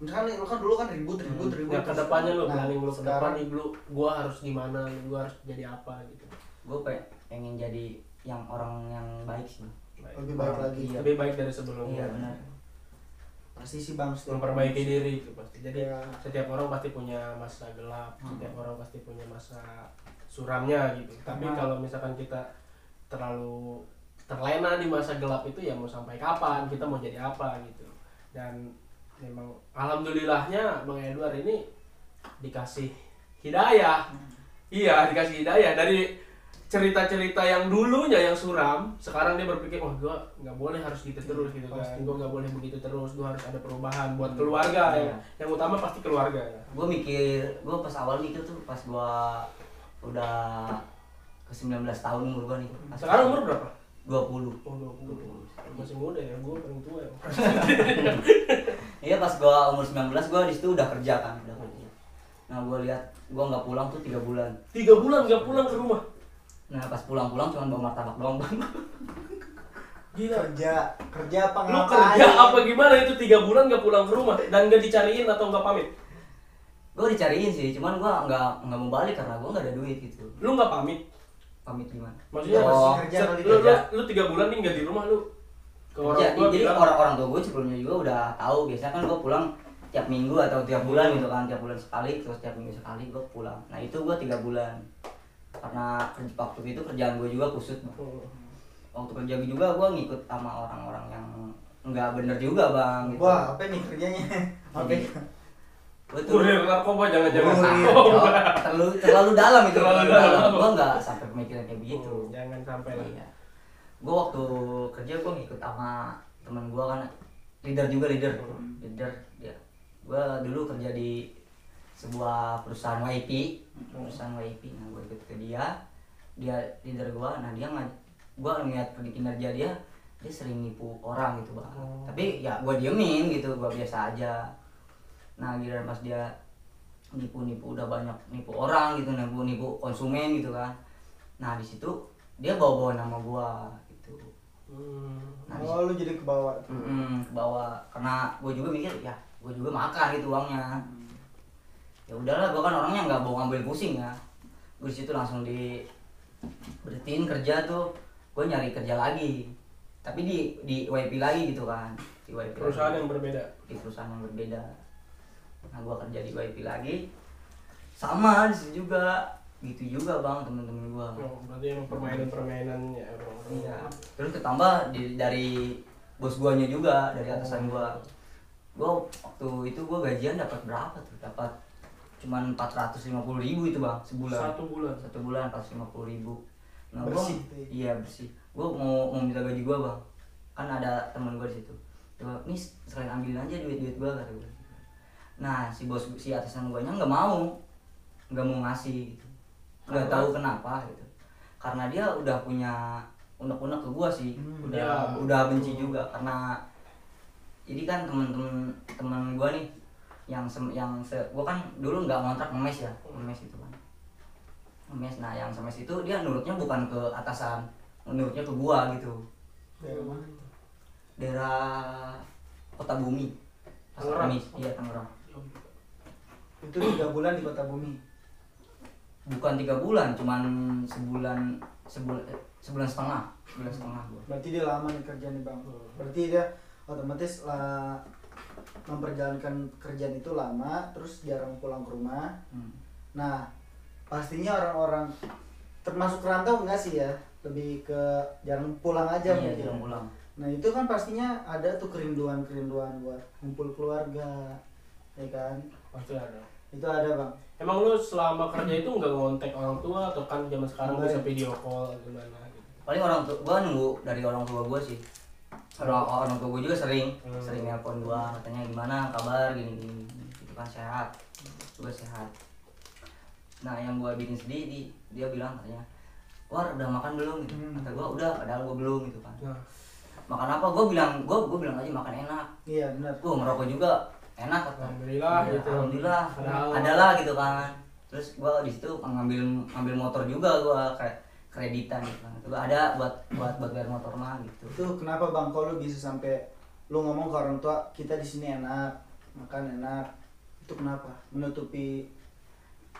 misalkan lu kan dulu kan ribut. Ya ke depannya lu Nah, planning lu ke depan sekarang nih lu gua harus gimana, gua harus jadi apa gitu. Gue pengen jadi yang orang yang baik sih. lebih baik lagi. Iya. Lebih baik dari sebelumnya. Iya benar. Pasti sih Bang setiap Memperbaiki diri itu pasti. Jadi Iya. setiap orang pasti punya masa gelap, setiap orang pasti punya masa suramnya gitu. Tapi kalau misalkan kita terlalu terlena di masa gelap itu ya mau sampai kapan, kita mau jadi apa gitu. Dan memang alhamdulillahnya Bang Edward ini dikasih hidayah. Iya, dikasih hidayah dari cerita-cerita yang dulunya yang suram, sekarang dia berpikir, wah gue nggak boleh harus gitu terus gitu kan, gue nggak boleh begitu terus, gue harus ada perubahan buat keluarga yang utama pasti keluarga ya. Gue pas awal mikir tuh pas gue udah ke 19 tahun umur gue nih. Sekarang umur berapa? 20. Oh, 20. Masih muda ya, gue paling tua ya. Iya pas gue umur 19 gue di situ udah kerja kan, udah kerja. Nah gue lihat gue nggak pulang tuh 3 bulan. 3 bulan nggak pulang ke rumah. Nah pas pulang cuma bawa martabak doang bang. Gila. kerja apa Lu ngapain? kerja apa gimana itu 3 bulan nggak pulang ke rumah dan nggak dicariin atau nggak pamit? Gue dicariin sih, cuman gue nggak mau balik karena gue nggak ada duit gitu. Lu nggak pamit? Pamit gimana? Maksudnya Oh, kerja kali lu 3 bulan nih nggak di rumah lu? Ke orang tua jadi bilang, orang tua gue sebelumnya juga udah tahu. Biasanya kan gue pulang tiap minggu atau tiap bulan gitu kan, tiap bulan sekali, terus tiap minggu sekali gue pulang. Nah itu gue 3 bulan karena waktu itu kerjaan gue juga kusut. Waktu kerja juga gue ngikut sama orang-orang yang nggak bener juga bang. Gitu. Wah, apa nih kerjanya? Oke. Gue tuh kurir narkoba jangan-jangan. terlalu dalam itu. Terlalu dalam. Gue nggak sampai pemikiran kayak begitu. Jangan sampai lah. Iya. Gue waktu kerja gue ngikut sama temen gue kan, leader dia. Gue dulu kerja di sebuah perusahaan WIP. Nah gue ikut ke dia leader gue. Nah gue ngeliat kinerja dia sering nipu orang gitu bang. Tapi ya gue diemin gitu, gue biasa aja. Nah giliran pas dia nipu udah banyak nipu orang gitu, nipu konsumen gitu kan. Nah di situ dia bawa nama gue gitu. Nah, Oh, lu jadi ke bawah. ke bawah karena gue juga mikir ya gue juga makan gitu uangnya. Ya udahlah, gue kan orangnya nggak mau ngambil pusing ya. Gue di situ langsung berhentiin kerja tuh, gue nyari kerja lagi tapi di WIP lagi gitu kan, di WIP Perusahaan lagi. yang berbeda. Di perusahaan yang berbeda. Nah gue kerja di WIP lagi sama di situ juga gitu juga bang temen-temen gue. Oh, berarti emang permainan-permainannya orang-orang. Iya. Terus ketambah dari bos guanya juga, dari atasan gua. Gua waktu itu gua gajian dapat berapa tuh? Dapat cuman 450.000 itu bang sebulan. Satu bulan 450.000. Nah Bersih gua, tuh ya? iya bersih. Gua mau minta gaji gua bang. Kan ada teman gua di situ. Coba nih selain ambilin aja duit gua kata gua. Nah si atasan guanya nggak mau ngasih gitu. Nggak tahu kenapa gitu. Karena dia udah punya unek-unek ke gua sih, udah benci juga karena jadi kan teman gua nih gua kan dulu nggak ngontrak ngemes ya, ngemes itu kan. Ngemes, nah yang semes itu dia nurutnya bukan ke atasan, nurutnya ke gua gitu. Daerah mana itu? Daerah Kota Bumi. Tangerang. Iya Tangerang. Itu 3 bulan di Kota Bumi. Bukan 3 bulan, cuman sebulan setengah gua. Berarti dia lama nih kerja nih bang. Berarti dia otomatis memperjalankan kerjaan itu lama, terus jarang pulang ke rumah. Nah pastinya orang-orang termasuk rantau enggak sih ya, lebih ke jarang pulang aja Iya, mungkin. jarang pulang. Nah itu kan pastinya ada tuh kerinduan buat kumpul keluarga, ya kan? Pasti ada. Itu ada bang. Emang lu selama kerja itu nggak ngontek orang tua atau kan zaman sekarang Nggak. bisa video call gimana gitu? Paling orang tua gua nunggu dari orang tua gua sih. Orang tua gua juga sering nelpon gua, katanya gimana kabar gini gitu kan, sehat juga sehat. Nah yang gua bikin sedih dia bilang katanya, "War udah makan belum?" gitu. Kata gua udah, padahal gua belum gitu kan. Nah, Makan apa? Gua bilang aja makan enak. Iya benar. Gua ngerokok juga enak kata. alhamdulillah Iya, gitu. alhamdulillah Padahal adalah gitu kan. Terus gua di situ ngambil motor juga, gua kayak kreditan gitu kan. Itu ada buat bayar motor mah gitu. Itu kenapa bang? Kalau lu bisa sampai lu ngomong ke orang tua kita di sini enak, makan enak, itu kenapa? Menutupi.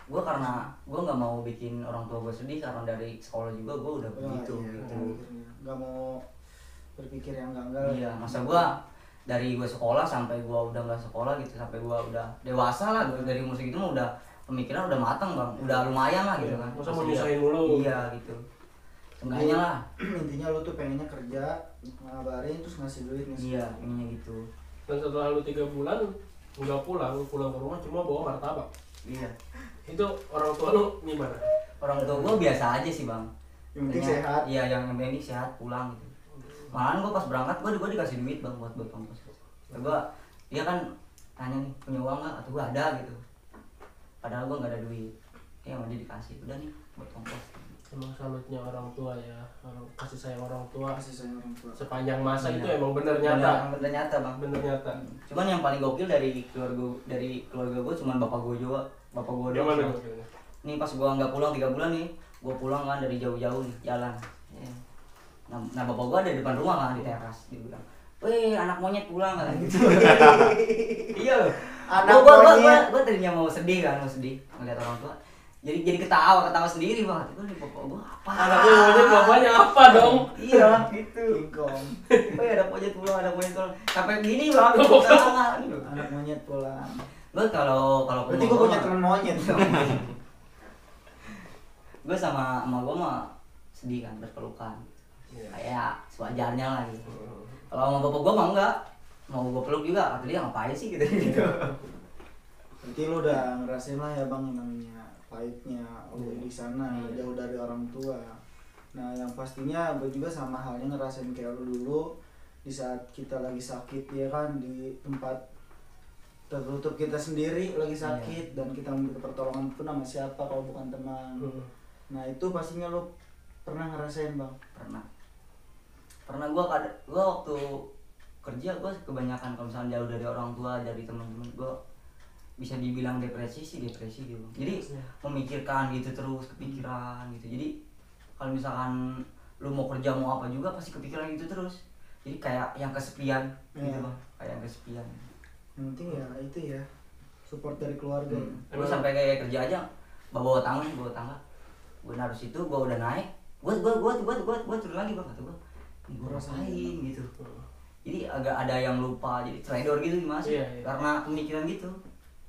Karena gue nggak mau bikin orang tua gue sedih, karena dari sekolah juga gue udah begitu gitu. Nggak mau berpikir yang enggak. Iya, masa gue dari gue sekolah sampai gue udah nggak sekolah gitu, sampai gue udah dewasa lah, dari musik itu mah udah pemikiran udah matang bang, udah lumayan lah gitu kan. masa mau nyusahin mulu? Iya gitu. Seenggaknya lah. Intinya lu tuh pengennya kerja, ngabarin terus ngasih duit ngasih. Iya, inginnya gitu. Dan setelah lu 3 bulan nggak pulang, lu pulang ke rumah cuma bawa martabak. Iya. Itu orang tua lu gimana? Orang tua gue biasa aja sih bang. Yang penting Katanya, sehat. Iya, yang penting sehat pulang gitu. Malahan gue pas berangkat gue dikasih duit bang buat ongkos. Gue dia kan tanya nih punya uang nggak, atau gue ada gitu. Padahal gue nggak ada duit. Ya sama dia dikasih, udah nih buat ongkos. Emang salutnya orang tua ya, orang kasih sayang orang tua Kasih sayang orang tua. sepanjang masa Iya. itu emang bener nyata. Bener nyata bang. Bener nyata. Cuman yang paling gokil dari keluarga gue cuman bapak gue juga. Bapak gue doang. Gimana? Nih pas gue nggak pulang 3 bulan nih, gue pulang kan dari jauh-jauh nih jalan. Ya. Nah bapak gue ada di depan rumah kan di teras, dia bilang, "Weh anak monyet pulang," kan gitu. Iya loh. Anak monyet. Gue tadinya mau sedih ngeliat orang tua. Jadi ketawa sendiri banget. Itu nih bapak gue apa? Anaknya monyet bapaknya apa dong? Iya gitu. Ingkong. Weh ada monyet pulang. Sampai gini bang, tangan. Anak monyet pulang. Gue kalau Berarti gue punya teman monyet. gue sama gue mah sedih kan, berpelukan. Iya. Kayak sewajarnya lah gitu. Kalau sama bapak gue mah enggak, mau gue peluk juga, kata dia ngapain sih gitu. Berarti lu udah ngerasain lah ya bang yang namanya pahitnya lu di sana jauh dari orang tua. Nah yang pastinya gue juga sama halnya ngerasain kayak lu dulu di saat kita lagi sakit ya kan, di tempat tertutup kita sendiri lagi sakit dan kita minta pertolongan pun sama siapa kalau bukan teman. Nah itu pastinya lu pernah ngerasain bang? Pernah gue waktu kerja gue kebanyakan kalau misalnya jauh dari orang tua, dari teman-teman gue, bisa dibilang depresi gitu. Jadi memikirkan gitu terus, kepikiran gitu. Jadi kalau misalkan lu mau kerja mau apa juga pasti kepikiran gitu terus. Jadi kayak yang kesepian gitu bang, kayak yang kesepian. Yang penting ya itu ya support dari keluarga. Gue sampai kayak kerja aja bawa tangga. Gue naruh situ, gue udah naik, gue turun lagi bang, kata gue rasain gitu. Jadi agak ada yang lupa, jadi trader gitu mas. Iya. Karena pemikiran gitu.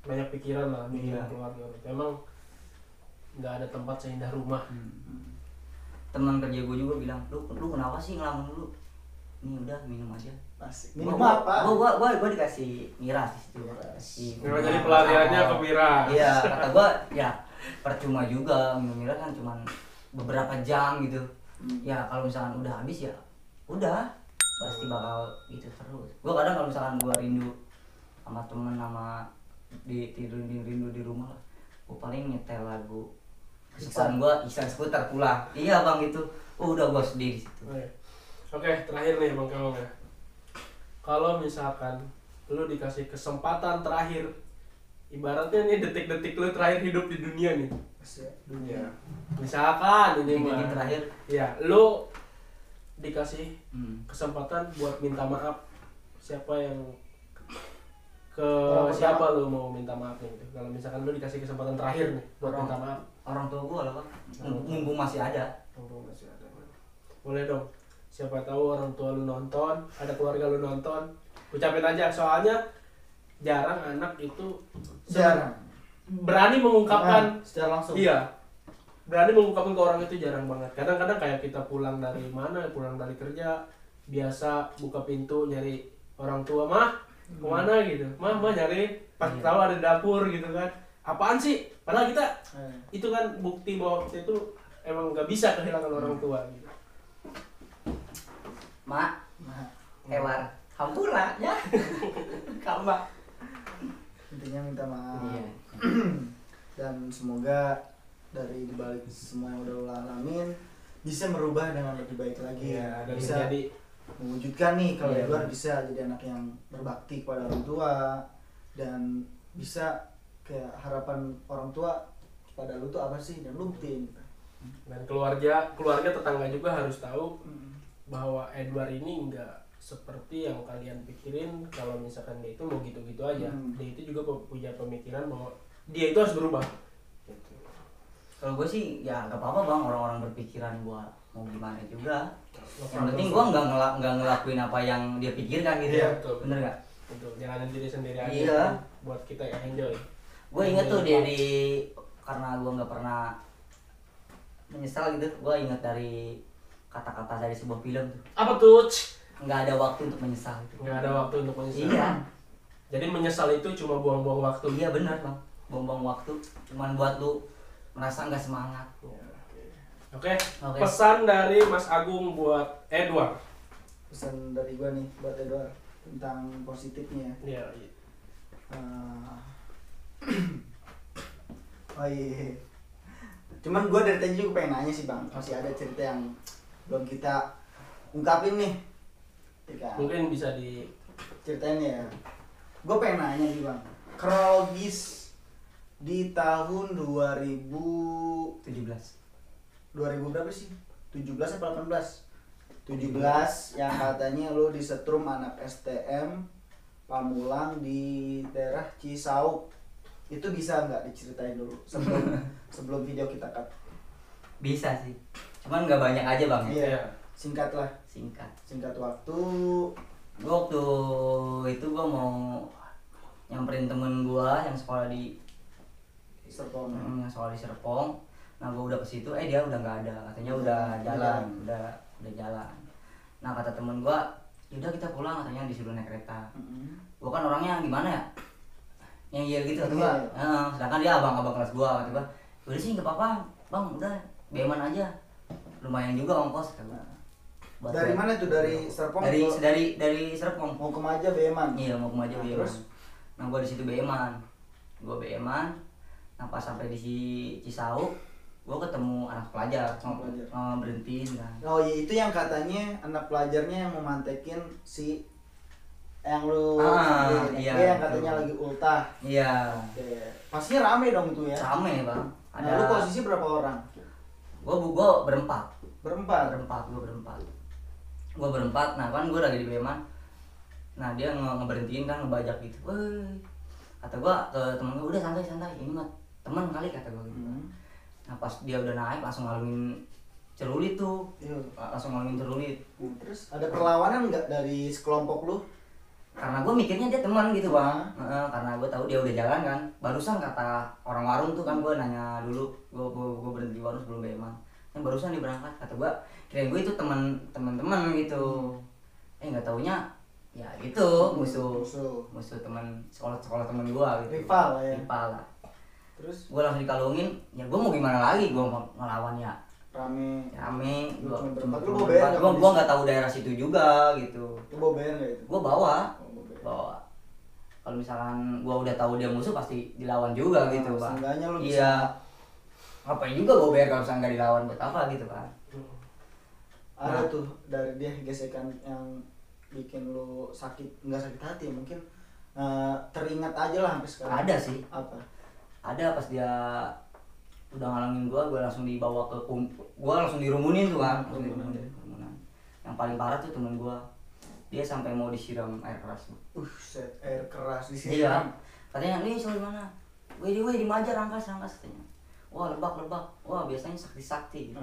Banyak pikiran lah, mikiran Iya. keluarga. Emang nggak ada tempat seindah rumah. Teman kerja gue juga bilang, lu kenapa sih ngelamun dulu? Ini udah minum aja. Asik. Minum apa? Gua dikasih miras di situ. Memang jadi pelariannya ke miras. Iya, kata gua ya percuma juga minum miras kan cuman beberapa jam gitu. Ya kalau misalkan udah habis ya udah pasti bakal gitu terus. Gua kadang kalau misalkan gua rindu sama temen sama rindu di rumah lah, gua paling nyetel lagu kesukaan gua Iksan Skuter pulang. Iya bang itu. Udah gua sedih di situ. Oke, terakhir nih Bang Kewong ya. Kalau misalkan lu dikasih kesempatan terakhir, ibaratnya nih detik-detik lu terakhir hidup di dunia nih. Dunia. Misalkan ini mah terakhir. Ya, lu dikasih kesempatan buat minta maaf. Siapa yang siapa lu mau minta maafnya gitu? Kalau misalkan lu dikasih kesempatan terakhir nih buat minta maaf. Orang tua gua lah bang. Mumpung masih ada. Boleh dong. Siapa tahu orang tua lu nonton, ada keluarga lu nonton, ucapin aja. Soalnya jarang anak itu berani mengungkapkan secara langsung. Iya, berani mengungkapkan ke orang itu jarang banget. Kadang-kadang kayak kita pulang dari mana, pulang dari kerja, biasa buka pintu nyari orang tua, mah kemana gitu, mah nyari, pas tahu ada dapur gitu kan, apaan sih? Padahal kita itu kan bukti bahwa kita itu emang nggak bisa kehilangan orang tua gitu. Mak, Ewar, hampura ya. Kambak. Intinya minta maaf. Iya. Dan semoga dari dibalik semua yang udah lo alamin bisa merubah dengan lebih baik lagi. Iya, dan bisa jadi mewujudkan nih kalau Iya, Edward bisa jadi anak yang berbakti kepada orang tua dan bisa kayak harapan orang tua kepada lu tuh apa sih dan lu buktiin. dan keluarga tetangga juga harus tahu bahwa Edward ini enggak seperti yang kalian pikirin kalau misalkan dia itu mau gitu-gitu aja. Dia itu juga punya pemikiran bahwa dia itu harus berubah gitu. Kalau gue sih ya gak apa-apa bang, orang-orang berpikiran gue mau gimana juga. Yang penting gue nggak ngelakuin apa yang dia pikirkan gitu. Iya, betul. Bener gak? Betul, jalanin diri sendiri aja. Iya. Buat kita yang enjoy. Gue inget tuh karena gue nggak pernah menyesal gitu. Gue inget dari kata-kata dari sebuah film tuh. Apa tuh? Nggak ada waktu untuk menyesal. Nggak ada waktu untuk menyesal. Iya. Jadi menyesal itu cuma buang-buang waktu. Iya benar bang. Buang-buang waktu. Cuman buat lu merasa nggak semangat. Oke. Pesan dari Mas Agung buat Edward. Pesan dari gua nih buat Edward tentang positifnya. Iya. Oh iya. Cuman gue dari tadi juga pengen nanya sih bang, masih ada cerita yang belum kita ungkapin nih. Ya, mungkin bisa ceritain ya. Gue pengen nanya nih bang, kronologis di tahun 2017 berapa sih? 17 atau 18? 17 yang katanya lo disetrum anak STM Pamulang di daerah Cisauk. Itu bisa nggak diceritain dulu sebelum video kita cut? Bisa sih, cuman nggak banyak aja bang. Iya. Singkat lah. Singkat waktu. Gua waktu itu gua mau nyamperin temen gua yang sekolah di Serpong. Yang sekolah di Serpong. Nah gua udah ke situ, dia udah nggak ada, katanya udah jalan, udah jalan. Nah kata temen gua, yaudah kita pulang, katanya disuruh naik kereta. Gua kan orangnya gimana ya? Yang iya gitu kata gua. Sedangkan dia abang kelas gua, kata gua, udah sih nggak apa-apa, bang, udah beman aja, lumayan juga ongkos kata gua. Dari mana tuh? Dari Serpong? Dari Serpong. Mau ke Maja beman? Iya mau ke Maja beman. Terus? Nah gua di situ beman. Nah pas sampai di Cisauk, gua ketemu anak pelajar, berhentiin kan. Oh iya, itu yang katanya anak pelajarnya yang memantekin si yang lu iya, dia yang katanya lagi ultah. Iya. Oke. Pastinya rame dong tuh ya. Rame bang. Ada lu posisi berapa orang? Gua berempat. Gua berempat. Nah kan gua lagi di Beman. Nah dia ngeberhentiin kan, ngebajak gitu. Woi. Kata gua ke temen gua, udah santai. Ini mah teman kali kata gua gitu. Nah pas dia udah naik langsung ngalamin celurit tuh. Iya. Langsung ngalamin celurit. Terus ada perlawanan nggak dari sekelompok lu? karena gue mikirnya dia teman gitu bang. Karena gue tahu dia udah jalan kan, barusan kata orang warung tuh kan, gue nanya dulu, gue berhenti di warung sebelum Beman, yang barusan dia berangkat, kata gue kirain gue itu teman-teman gitu. Nggak taunya ya gitu, musuh teman sekolah teman gue gitu, rival lah. Terus Gue langsung dikalungin, ya gue mau gimana lagi, gue mau ngelawan ya rame. Gue nggak tahu daerah situ juga gitu. Lu bawa bayar nggak itu? Gue bawa. Kalau misalkan gue udah tahu dia musuh pasti dilawan juga gitu bang. Seenggaknya lu iya. Ngapain juga gue bayar kalau misalkan nggak dilawan, buat apa gitu kan? Ada tuh dari dia gesekan yang bikin lu nggak sakit hati mungkin, teringat aja lah sampai sekarang. Ada sih. Apa? Ada pas dia udah ngalangin gue langsung dibawa ke gue langsung dirumunin tuh kan, rumunan. Yang paling parah tuh temen gue, dia sampai mau disiram air keras. Set air keras disiram. Iya. Katanya nih soal mana? Wih di Majar rangkas katanya. Wah lebak, wah biasanya sakti gitu.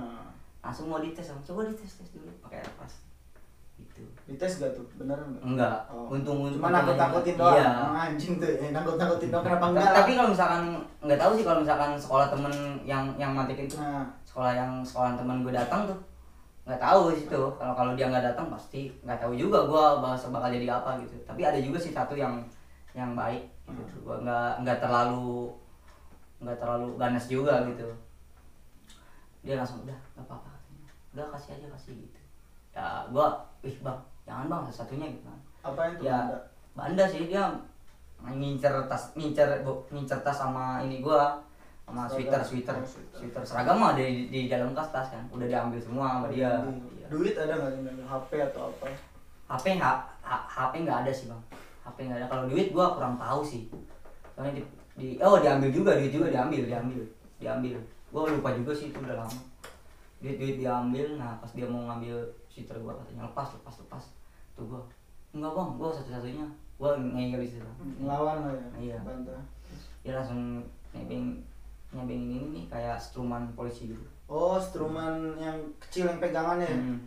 Langsung mau dites, coba dites dulu pakai air keras. Gitu. Dites gak tuh? Beneran gak? Enggak. Untung cuma nakut-nakutin doang. Iya. Anjing tuh, nakut-nakutin doang, kenapa enggak? Tapi kalau misalkan nggak tahu sih, kalau misalkan sekolah temen yang mantekin tuh, sekolah temen gue datang tuh, nggak tahu situ. Kalau dia nggak datang pasti nggak tahu juga gue bakal jadi apa gitu. Tapi ada juga sih satu yang baik gitu. Gue nggak terlalu ganas juga gitu. Dia langsung udah nggak apa-apa katanya. Udah kasih gitu. Ya gue, bang jangan bang, satunya gitu kan. Apa itu? Ya banda sih, dia ngincer tas sama ini gua, sama sweater seragam mah di dalam tas kan udah diambil semua sama dia. Duit ada nggak di HP atau apa? HP nggak ada sih bang, HP nggak ada. Kalau duit gua kurang tahu sih, soalnya diambil juga, duit juga diambil. Gua lupa juga sih, itu udah lama. Duit diambil. Nah pas dia mau ngambil sweater gua katanya lepas tuh gua enggak bang, gua satu-satunya. Gua ngeyel di situ, ngelawan lah ya. Iya. Bantah. Dia langsung nebeng ini nih kayak struman polisi gitu. Oh, struman yang kecil yang pegangannya.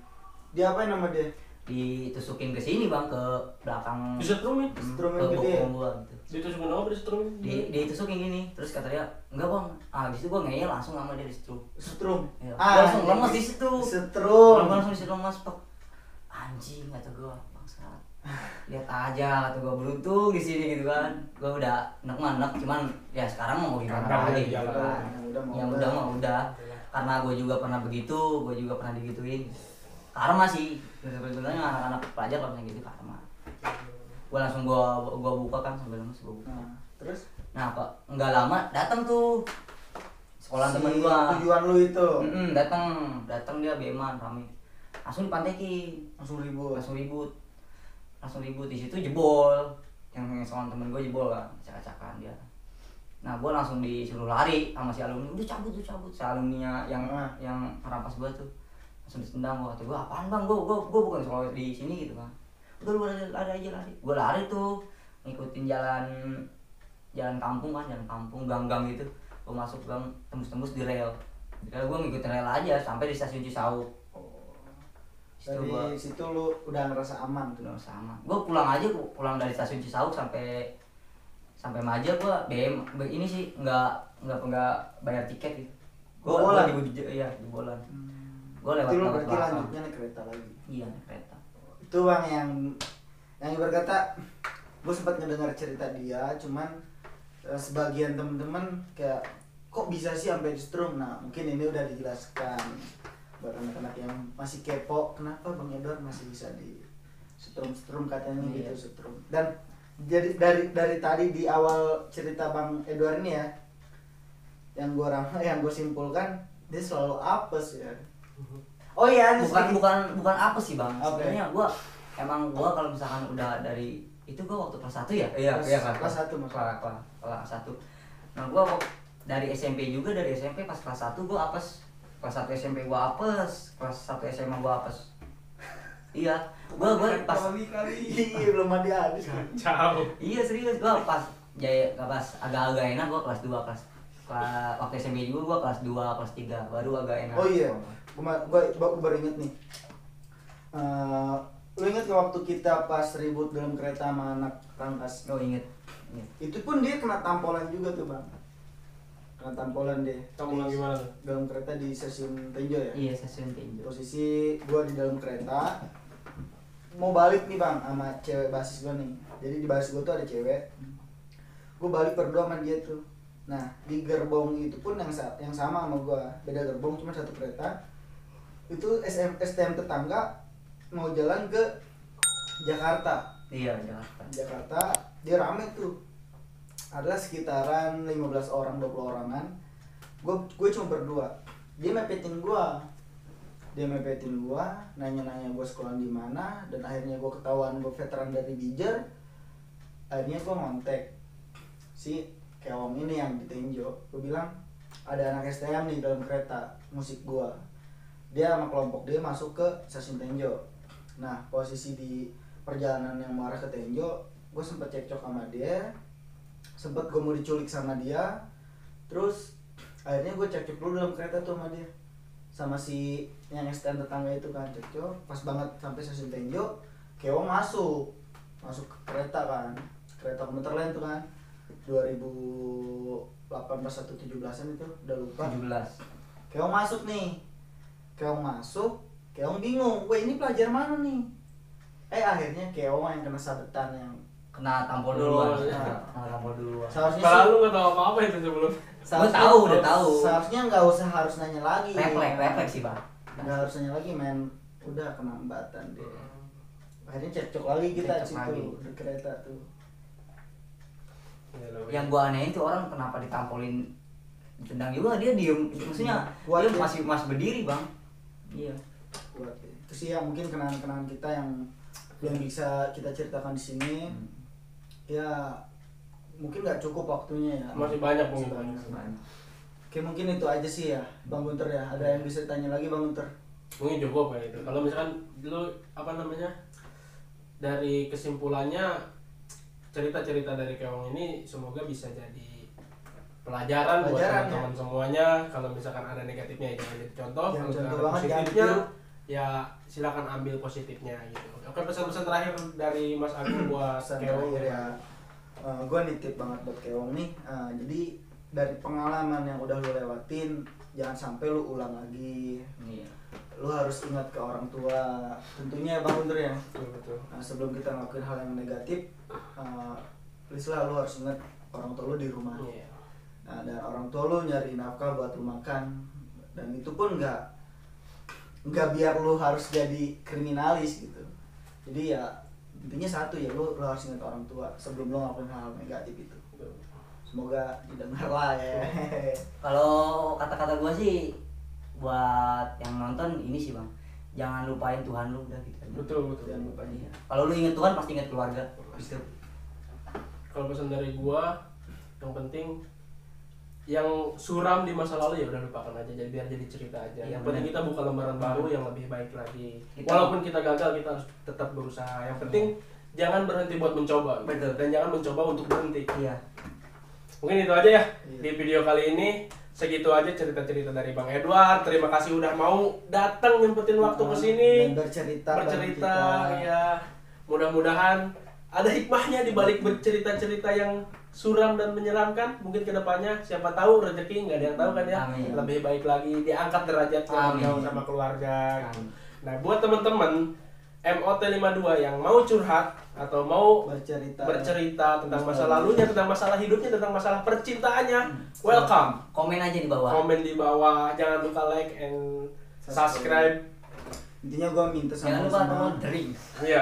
Dia apa nama dia? Ditusukin ke sini bang, ke belakang. Disetrumin. Struman gede. Gitu. Ditusukin apa disetrumin? Ditusukin gini, terus kata dia enggak bang. Di situ gua ngeyel langsung sama dia Setrum. Iya. Gua langsung lemes di situ. Setrum. Gua langsung di situ lemes, Pak. Anjing kata gua, bangsat. Lihat aja kata gua, beruntung di sini gitu kan. Gua udah enak cuman ya sekarang mau gimana lagi gitu kan. Ya udah. Karena gua juga pernah begitu, gua juga pernah digituin. Karma sih. Sebenarnya anak-anak pelajar kalau misalnya gitu karma. Gua langsung gua buka kan sambil lemes gua buka. Terus? Nah, kok enggak lama datang tuh sekolah temen gua. Tujuan lu itu. Datang dia Beman rame. Langsung dipantekin. Langsung ribut. Di situ jebol. Yang sekolah temen gua jebol kan, acak-acakan dia. Nah, gua langsung disuruh lari sama si alumni. Udah cabut. Si alumninya yang merampas gua tuh. Langsung ditendang gua. Kata gua, "Apaan, Bang? Gua bukan sekolah di sini gitu kan." Udah lu lari aja. Gua lari tuh ngikutin jalan kampung kan, gang-gang gitu. Gua masuk gang, tembus di rel. Gua ngikutin rel aja sampai di stasiun Cisauk. Dari situ lu udah ngerasa aman tuh. Udah sama. Gua pulang dari stasiun Cisauk sampai Maja. Gua ini sih nggak bayar tiket gitu. Gua jebolan. Gua lewat. Itu lu berarti lanjutnya naik kereta lagi. Iya, naik kereta. Itu bang yang berkata, gue sempat ngedengar cerita dia, cuman sebagian temen-temen kayak kok bisa sih sampai distrum. Nah mungkin ini udah dijelaskan buat anak-anak yang masih kepo, kenapa Bang Edward masih bisa di setrum katanya gitu setrum. Dan jadi dari tadi di awal cerita Bang Edward ini ya, yang gue simpulkan dia selalu apes ya. Oh iya, bukan apa sih bang. Okay. Sebenarnya gua kalau misalkan udah dari itu gua waktu kelas 1 ya. Iya kelas 1 maksudnya. Kelas 1. Nah gua dari SMP pas kelas 1 gua apes. Kelas 1 SMP gua apes, kelas 1 SMA gua apes. Iya, gua pas iya belum mandi habis. Jauh. Iya serius, gua pas agak-agak enak gua kelas 2 waktu SMP juga gua kelas 2, kelas 3 baru agak enak. Oh iya. Gue baru inget nih, Lu inget gak waktu kita pas ribut dalam kereta sama anak Rangkas? Oh inget. Itu pun dia kena tampolan juga tuh bang. Kena tampolan deh. Tampolan gimana tuh? Dalam kereta di stasiun Tenjo ya. Iya stasiun Tinjo. Posisi gua di dalam kereta mau balik nih bang sama cewek basis gua nih. Jadi di basis gua tuh ada cewek. Gua balik berdua sama dia tuh. Nah di gerbong itu pun yang sama sama gua, beda gerbong cuma satu kereta. Itu STM tetangga mau jalan ke Jakarta. Iya Jakarta. Jakarta dia rame tuh, adalah sekitaran 15 orang 20 orangan. Gue cuma berdua. Dia mepetin gua, nanya-nanya gue sekolah di mana, dan akhirnya gue ketahuan gue veteran dari Bijer. Akhirnya gue ngontek si Keong ini yang di Tenjo. Gue bilang ada anak STM nih dalam kereta musik gue. Dia sama kelompok dia masuk ke stasiun Tenjo. Nah posisi di perjalanan yang mengarah ke Tenjo, gue sempet cekcok sama dia, sempet gue mau diculik sama dia. Terus akhirnya gue cekcok dulu dalam kereta tuh sama dia, sama si yang STM tetangga itu kan, cekcok. Pas banget sampai stasiun Tenjo, Keong masuk ke kereta kan, kereta komuter lain tuh kan, 2018 atau 17an itu udah lupa. 17. Keong masuk nih, Keong bingung, wah ini pelajar mana nih? Akhirnya Keong yang kena sabetan, yang Kena tampol duluan. Oh, iya. Kena tampol duluan. seharusnya Kalau sih, lu nggak tahu apa-apa itu sebelum. Udah tahu. Seharusnya nggak usah harus nanya lagi. Refleks sih bang. Nggak harus nanya lagi, men. Udah kena embatan dia. Akhirnya cekcok lagi kita Cekcok situ lagi. di kereta tuh. Yang gua anehin tuh orang kenapa ditampolin, ditendang juga dia diem. Maksudnya Kuat dia ya. masih berdiri bang. Iya. Buat itu sih ya, mungkin kenangan-kenangan kita yang belum bisa kita ceritakan di sini. Ya mungkin nggak cukup waktunya ya. Masih banyak Masih mungkin. banyak. Oke, mungkin itu aja sih ya Bang Guntur ya. Ada yang bisa tanya lagi Bang Guntur? Mungkin cukup kayak itu. Kalau misalkan lu apa namanya, dari kesimpulannya cerita-cerita dari Keong ini semoga bisa jadi pelajaran buat Pelajaran, teman-teman semuanya. Kalau misalkan ada negatifnya ya jangan jadi contoh. Jangan Kalau misalkan contoh ada banget, jangan positifnya ditiru. ya silakan ambil positifnya gitu. Oke, pesan-pesan terakhir dari Mas Agung buat Pesan Keong terakhir ya, gue nitip banget buat Keong nih. Jadi dari pengalaman yang udah lu lewatin, jangan sampai lu ulang lagi. Iya. Lu harus ingat ke orang tua, tentunya Bang Guntur ya. Betul. Sebelum kita ngelakuin hal yang negatif, please lah lu harus ingat orang tua lu di rumah. Iya. Nah, dan orang tua lu nyari nafkah buat lu makan, dan itu pun nggak biar lu harus jadi kriminalis gitu. Jadi ya intinya satu ya, lu harus ingat orang tua sebelum lu ngelakuin hal negatif itu. Semoga didengar lah ya. Kalau kata-kata gua sih buat yang nonton ini sih bang, jangan lupain Tuhan lu udah gitu aja. Betul. Jangan lupa Iya. Kalau lu inget Tuhan pasti inget keluarga. Gitu. Kalau pesan dari gua, yang penting yang suram di masa lalu ya udah lupakan aja, jadi biar jadi cerita aja. Iya, Yang penting benar. kita buka lembaran baru yang lebih baik lagi. Kita- Walaupun kita gagal, kita harus tetap berusaha. Yang penting jangan berhenti buat mencoba. Betul. Dan jangan mencoba untuk berhenti. Iya. Mungkin itu aja ya Iya. di video kali ini. Segitu aja cerita-cerita dari Bang Edward. Terima kasih udah mau datang nyempetin waktu ke sini. Dan bercerita bareng Bercerita kita. ya. Mudah-mudahan ada hikmahnya di balik bercerita-cerita yang suram dan menyeramkan. Mungkin kedepannya siapa tahu rezeki, nggak ada yang tahu kan ya. Amin. Lebih baik lagi, diangkat derajatnya Amin. jauh sama keluarga. Amin. Nah buat teman-teman MOT52 yang mau curhat atau mau bercerita tentang masa lalunya, tentang masalah hidupnya, tentang masalah percintaannya, welcome. Komen aja di bawah. Komen di bawah, jangan lupa like and subscribe. Intinya gue minta Jangan sama lu lupa semua, tombol drink. Iya.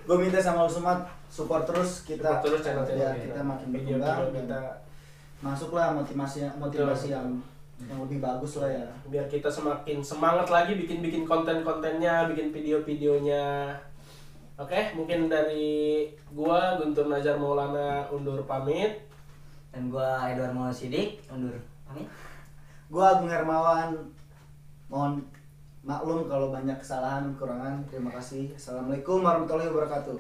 gue minta sama lu semua support terus kita, Support terus channel-channel biar kita makin Video-video berkembang kita, dan masuklah motivasi yang lebih bagus lah ya. biar kita semakin semangat lagi bikin konten-kontennya, bikin video-videonya. Oke, mungkin dari gua Guntur Nazar Maulana undur pamit. Dan gua Edward Maulana Sidik undur pamit. Gue Agung Hermawan, mohon maklum kalau banyak kesalahan kekurangan. Terima kasih. Assalamualaikum warahmatullahi wabarakatuh.